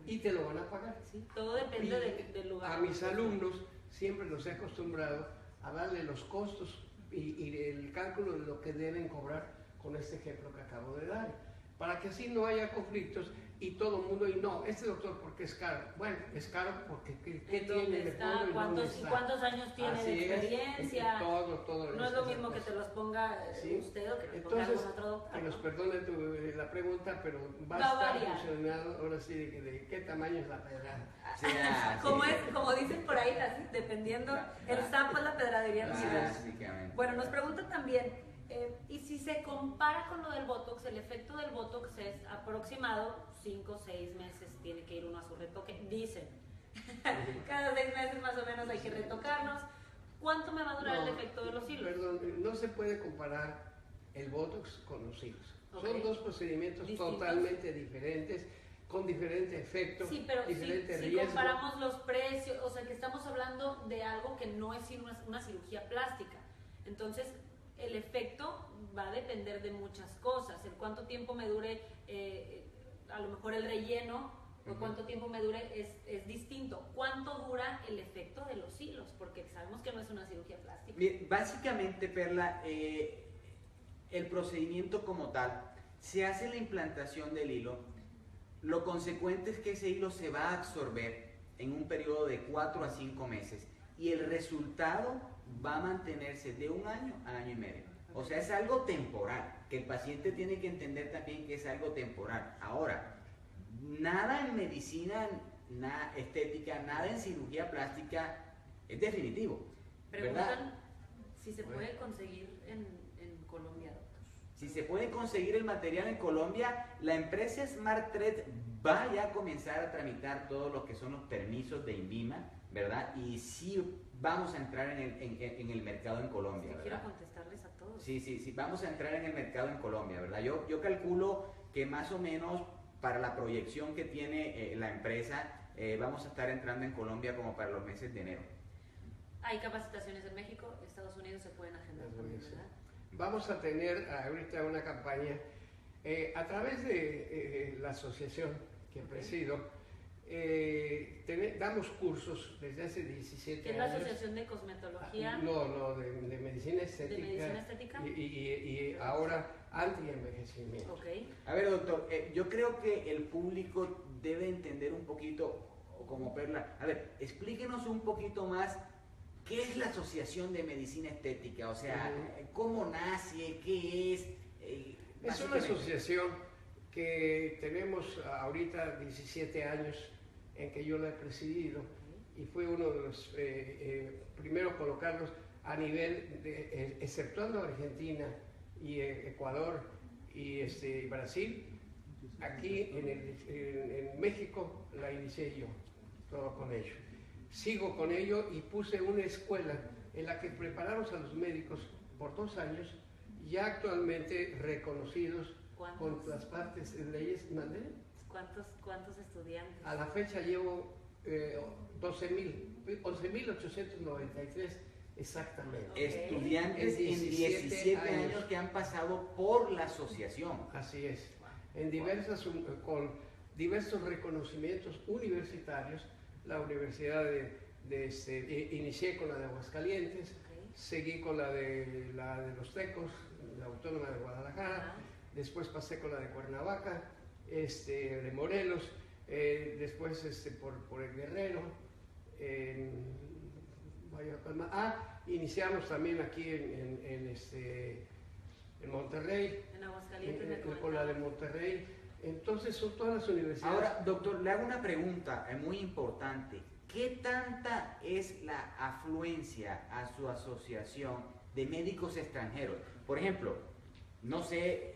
Y te lo van a pagar. Sí, todo depende del lugar. A mis alumnos siempre los he acostumbrado a darle los costos y el cálculo de lo que deben cobrar con este ejemplo que acabo de dar, para que así no haya conflictos y todo el mundo, y no, este doctor porque es caro. Bueno, es caro porque ¿qué tiene de fondo y dónde está? ¿Cuántos años tiene de experiencia? Todo no es lo mismo que te los ponga usted o que te ponga algún otro doctor. Que nos perdone la pregunta, pero va a estar funcionando ahora sí de qué tamaño es la pedrada. Como dicen por ahí, así, dependiendo, el sapo es la pedradería. Bueno, nos pregunta también, y si se compara con lo del Botox, el efecto del Botox es aproximado 5 o 6 meses, tiene que ir uno a su retoque, dicen. Cada 6 meses más o menos hay que retocarnos. ¿Cuánto me va a durar el efecto de los hilos? Perdón, no se puede comparar el Botox con los hilos. Okay. Son dos procedimientos distintos, totalmente diferentes, con diferente efecto, sí, pero diferente si riesgo. comparamos los precios, o sea que estamos hablando de algo que no es una cirugía plástica. Entonces, el efecto va a depender de muchas cosas. El cuánto tiempo me dure, a lo mejor el relleno, o cuánto tiempo me dure es distinto. ¿Cuánto dura el efecto de los hilos? Porque sabemos que no es una cirugía plástica. Bien, básicamente, Perla, el procedimiento como tal, se hace la implantación del hilo. Lo consecuente es que ese hilo se va a absorber en un periodo de 4 a 5 meses y el resultado va a mantenerse de 1 año a año y medio. O sea, es algo temporal, que el paciente tiene que entender también que es algo temporal. Ahora, nada en medicina, nada estética, nada en cirugía plástica es definitivo. Preguntan ¿verdad? si se puede conseguir en Colombia, doctor. Si se puede conseguir el material en Colombia, la empresa SmartTread va ya a comenzar a tramitar todo lo que son los permisos de INVIMA, ¿verdad? Y sí vamos a entrar en el mercado en Colombia, Es que ¿verdad? quiero contestarles a todos. Sí, vamos a entrar en el mercado en Colombia, ¿verdad? Yo calculo que más o menos para la proyección que tiene la empresa, vamos a estar entrando en Colombia como para los meses de enero. Hay capacitaciones en México, Estados Unidos se pueden agendar también, ¿verdad? Vamos a tener ahorita una campaña a través de la asociación que presido. Damos cursos desde hace 17 ¿Qué es años. la Asociación de Cosmetología? No, de medicina estética. ¿De medicina estética? Y ahora anti-envejecimiento. Ok. A ver, doctor, yo creo que el público debe entender un poquito, como Perla, a ver, explíquenos un poquito más qué es la Asociación de Medicina Estética, o sea, cómo nace, qué es. Es una asociación que tenemos ahorita 17 años en que yo la he presidido y fue uno de los primeros colocarlos a nivel, exceptuando Argentina y Ecuador y Brasil, aquí en México la inicié yo, todo con ello. Sigo con ello y puse una escuela en la que preparamos a los médicos por 2 años, ya actualmente reconocidos con las partes de leyes. ¿Mandé? ¿Cuántos estudiantes? A la fecha llevo 11.893 exactamente. Okay. Estudiantes en 17 años que han pasado por la asociación. Así es, con diversos reconocimientos universitarios. La universidad inicié con la de Aguascalientes, seguí con la de los Tecos, la Autónoma de Guadalajara, después pasé con la de Cuernavaca, de Morelos, después por el Guerrero, iniciamos también aquí en Monterrey, En Aguascalientes con la de Monterrey. Entonces son todas las universidades. Ahora, doctor, le hago una pregunta muy importante. ¿Qué tanta es la afluencia a su asociación de médicos extranjeros? Por ejemplo, no sé,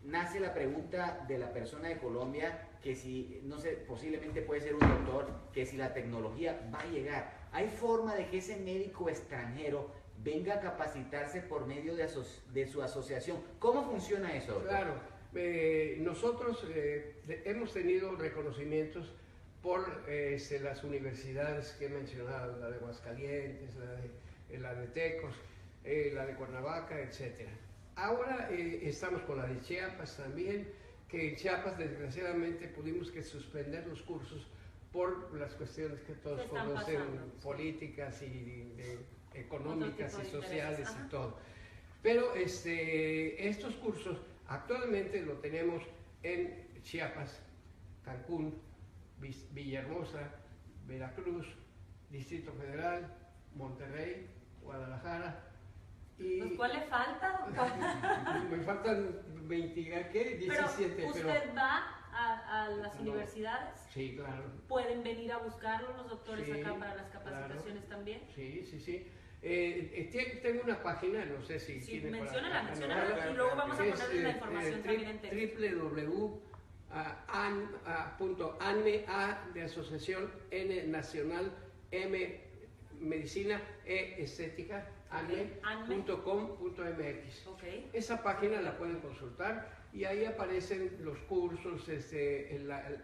nace la pregunta de la persona de Colombia que si, no sé, posiblemente puede ser un doctor, que si la tecnología va a llegar. ¿Hay forma de que ese médico extranjero venga a capacitarse por medio de su asociación? ¿Cómo funciona eso, doctor? Claro. Nosotros hemos tenido reconocimientos por las universidades que he mencionado, la de Aguascalientes, la de Tecos, la de Cuernavaca, etc. Ahora estamos con la de Chiapas también, que en Chiapas desgraciadamente pudimos que suspender los cursos por las cuestiones que todos conocen, políticas y económicas y sociales y todo. Pero estos cursos actualmente lo tenemos en Chiapas, Cancún, Villahermosa, Veracruz, Distrito Federal, Monterrey, Guadalajara. Pues, ¿cuál le falta, doctor? Me faltan 17. Pero ¿usted va a las universidades? Sí, claro. ¿Pueden venir a buscarlo los doctores Sí, acá para las capacitaciones también? Sí. Tengo una página, no sé si... Sí, menciónala, y luego vamos a ponerle la información también en texto. www.anme, A de asociación, N nacional, M medicina estética, anme.com.mx. Okay. Esa página la pueden consultar y ahí aparecen los cursos,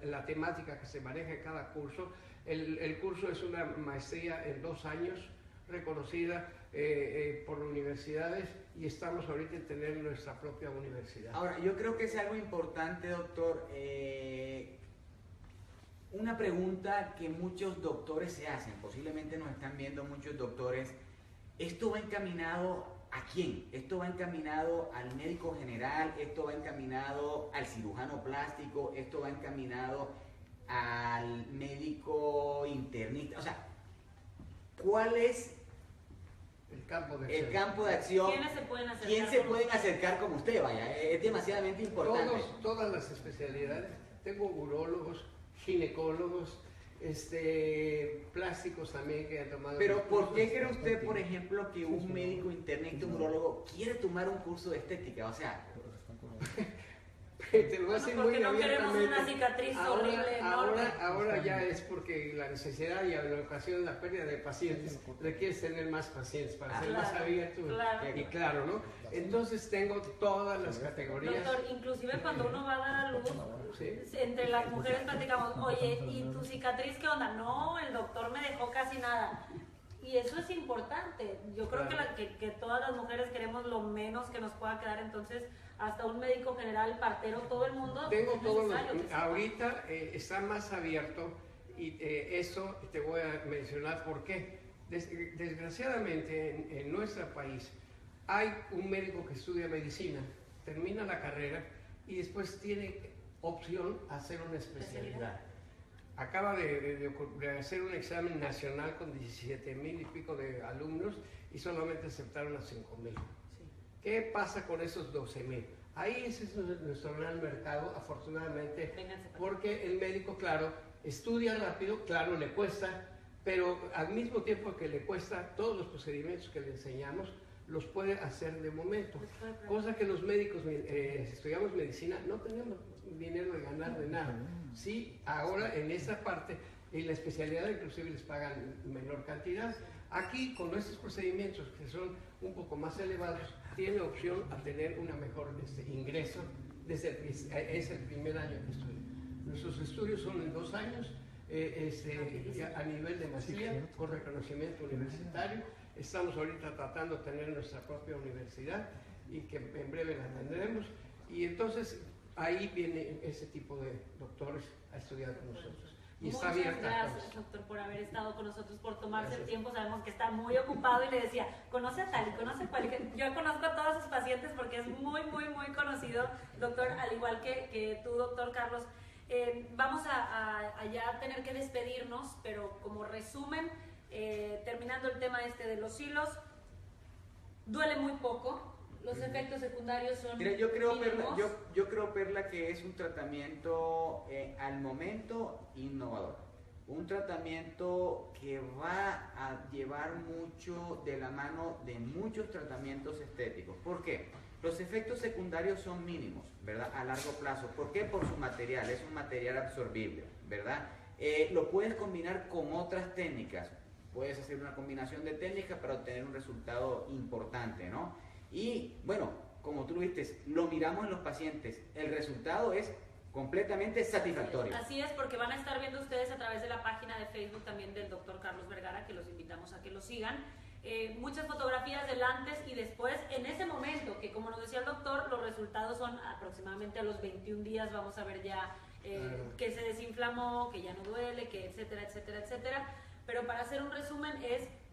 la temática que se maneja en cada curso. El curso es una maestría en 2 años, reconocida por universidades, y estamos ahorita en tener nuestra propia universidad. Ahora, yo creo que es algo importante, doctor. Una pregunta que muchos doctores se hacen, posiblemente nos están viendo muchos doctores. ¿Esto va encaminado a quién? ¿Esto va encaminado al médico general? ¿Esto va encaminado al cirujano plástico? ¿Esto va encaminado al médico internista? O sea, ¿cuál es el campo de acción? ¿Quiénes se pueden acercar? ¿Quién se pueden acercar como usted? Vaya, es demasiadamente importante. Todas las especialidades. Tengo urólogos, ginecólogos, plásticos también que han tomado. Pero ¿por qué cree usted, por ejemplo, que un médico internista, un urólogo, quiere tomar un curso de estética? O sea, te lo voy a decir muy no queremos abiertamente. una cicatriz horrible, enorme. Ahora ya es porque la necesidad y la ocasión, la pérdida de pacientes, requieres tener más pacientes para ser más abierto y claro, ¿no? Entonces tengo todas las categorías. Doctor, inclusive cuando uno va a dar a luz, ¿sí? Entre las mujeres platicamos, oye, ¿y tu cicatriz qué onda? No, el doctor me dejó casi nada. Y eso es importante. Yo creo que todas las mujeres queremos lo menos que nos pueda quedar, entonces hasta un médico general, partero, todo el mundo. Tengo todos los. Ahorita está más abierto y eso te voy a mencionar por qué. Desgraciadamente en nuestro país hay un médico que estudia medicina, termina la carrera y después tiene opción a hacer una especialidad. Acaba de hacer un examen nacional con 17,000 y pico de alumnos y solamente aceptaron a 5,000. Sí. ¿Qué pasa con esos 12,000? Ahí ese es nuestro gran mercado, afortunadamente, porque el médico, claro, estudia rápido, claro, le cuesta, pero al mismo tiempo que le cuesta, todos los procedimientos que le enseñamos los puede hacer de momento, cosa que los médicos estudiamos medicina no tenemos dinero de ganar de nada. Sí, ahora en esa parte, en la especialidad inclusive les pagan menor cantidad. Aquí con nuestros procedimientos que son un poco más elevados, tiene opción a tener una mejor ingreso desde es el primer año que estudia. Nuestros estudios son en 2 años, a nivel de maestría, con reconocimiento universitario. Estamos ahorita tratando de tener nuestra propia universidad y que en breve la tendremos. Y entonces ahí viene ese tipo de doctores a estudiar con nosotros. Y muchas está abierta. Gracias, doctor, por haber estado con nosotros, por tomarse el tiempo. Sabemos que está muy ocupado y le decía, conoce a tal y conoce a cual. Yo conozco a todos sus pacientes porque es muy, muy, muy conocido, doctor, al igual que tú, doctor Carlos. Vamos a ya tener que despedirnos, pero como resumen, terminando el tema de los hilos, duele muy poco. Los efectos secundarios son mira, yo creo, mínimos. Perla, que es un tratamiento al momento innovador. Un tratamiento que va a llevar mucho de la mano de muchos tratamientos estéticos. ¿Por qué? Los efectos secundarios son mínimos, ¿verdad? A largo plazo. ¿Por qué? Por su material. Es un material absorbible, ¿verdad? Lo puedes combinar con otras técnicas. Puedes hacer una combinación de técnicas para obtener un resultado importante, ¿no? Y bueno, como tú lo viste, lo miramos en los pacientes, el resultado es completamente satisfactorio. Así es, porque van a estar viendo ustedes a través de la página de Facebook también del doctor Carlos Vergara, que los invitamos a que lo sigan. Muchas fotografías del antes y después, en ese momento, que como nos decía el doctor, los resultados son aproximadamente a los 21 días, vamos a ver ya que se desinflamó, que ya no duele, que etcétera, etcétera, etcétera. Pero para hacer un resumen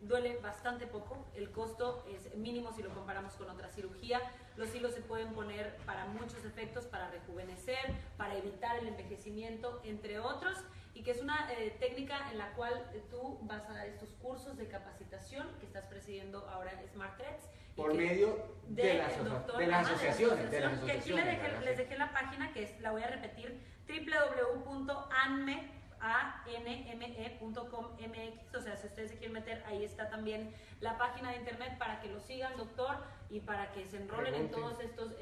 duele bastante poco, el costo es mínimo si lo comparamos con otra cirugía. Los hilos se pueden poner para muchos efectos, para rejuvenecer, para evitar el envejecimiento, entre otros, y que es una técnica en la cual tú vas a dar estos cursos de capacitación que estás presidiendo ahora SmartTreads. Por medio de las asociaciones. Que aquí les dejé la página, que la voy a repetir, www.anme.com.mx. O sea, si ustedes se quieren meter, ahí está también la página de internet para que lo sigan, doctor, y para que se enrolen en todos estos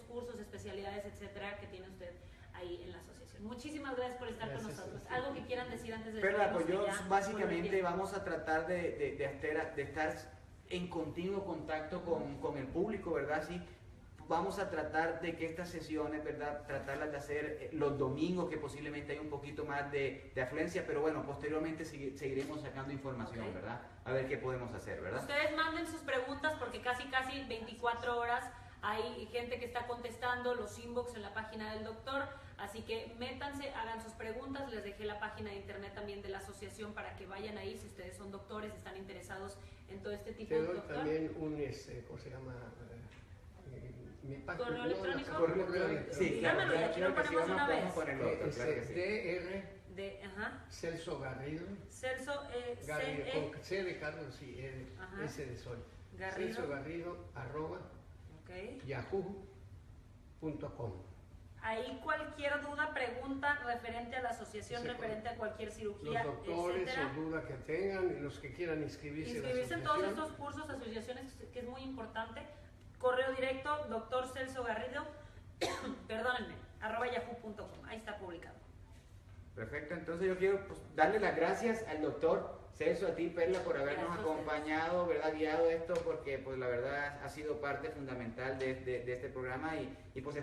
cursos, especialidades, etcétera, que tiene usted ahí en la asociación. asociación. Muchísimas gracias por estar Gracias con nosotros. a ti. ¿Algo que quieran decir antes de Perla, pues yo despedirnos, que ya básicamente por el vamos a tratar de estar en continuo contacto con el público, ¿verdad? Sí, vamos a tratar de que estas sesiones, ¿verdad? Tratarlas de hacer los domingos, que posiblemente hay un poquito más de afluencia, pero bueno, posteriormente seguiremos sacando información, Ok. ¿verdad? A ver qué podemos hacer, ¿verdad? Ustedes manden sus preguntas porque casi 24 horas hay gente que está contestando los inbox en la página del doctor, así que métanse, hagan sus preguntas. Les dejé la página de internet también de la asociación para que vayan ahí si ustedes son doctores, están interesados en todo este tipo Te de doy doctor. también un, ¿cómo se llama? Mi página. ¿Correo electrónico? Correo electrónico. Sí, Dígamelo, claro, y aquí lo claro que sí, ponemos una vamos vez. con el otro, claro que sí. DR De, Celso Garrido. Celso, Garrido, C-E, con C de Carlos y Ajá. S de Sol. Garrido. Celso Garrido ok. @yahoo.com. Ahí cualquier duda, pregunta referente a la asociación, Sí, referente a cualquier Los cirugía, doctores etcétera. o duda que tengan y los que quieran inscribirse Inscribirse en en la todos asociación. estos cursos, asociaciones, que es muy importante. Correo directo, doctor Celso Garrido, perdónenme, @yahoo.com. Ahí está publicado. Perfecto, entonces yo quiero pues, darle las gracias al doctor Celso, a ti, Perla, por habernos Gracias a ustedes. acompañado, ¿verdad? Guiado esto, porque pues la verdad ha sido parte fundamental de este programa y pues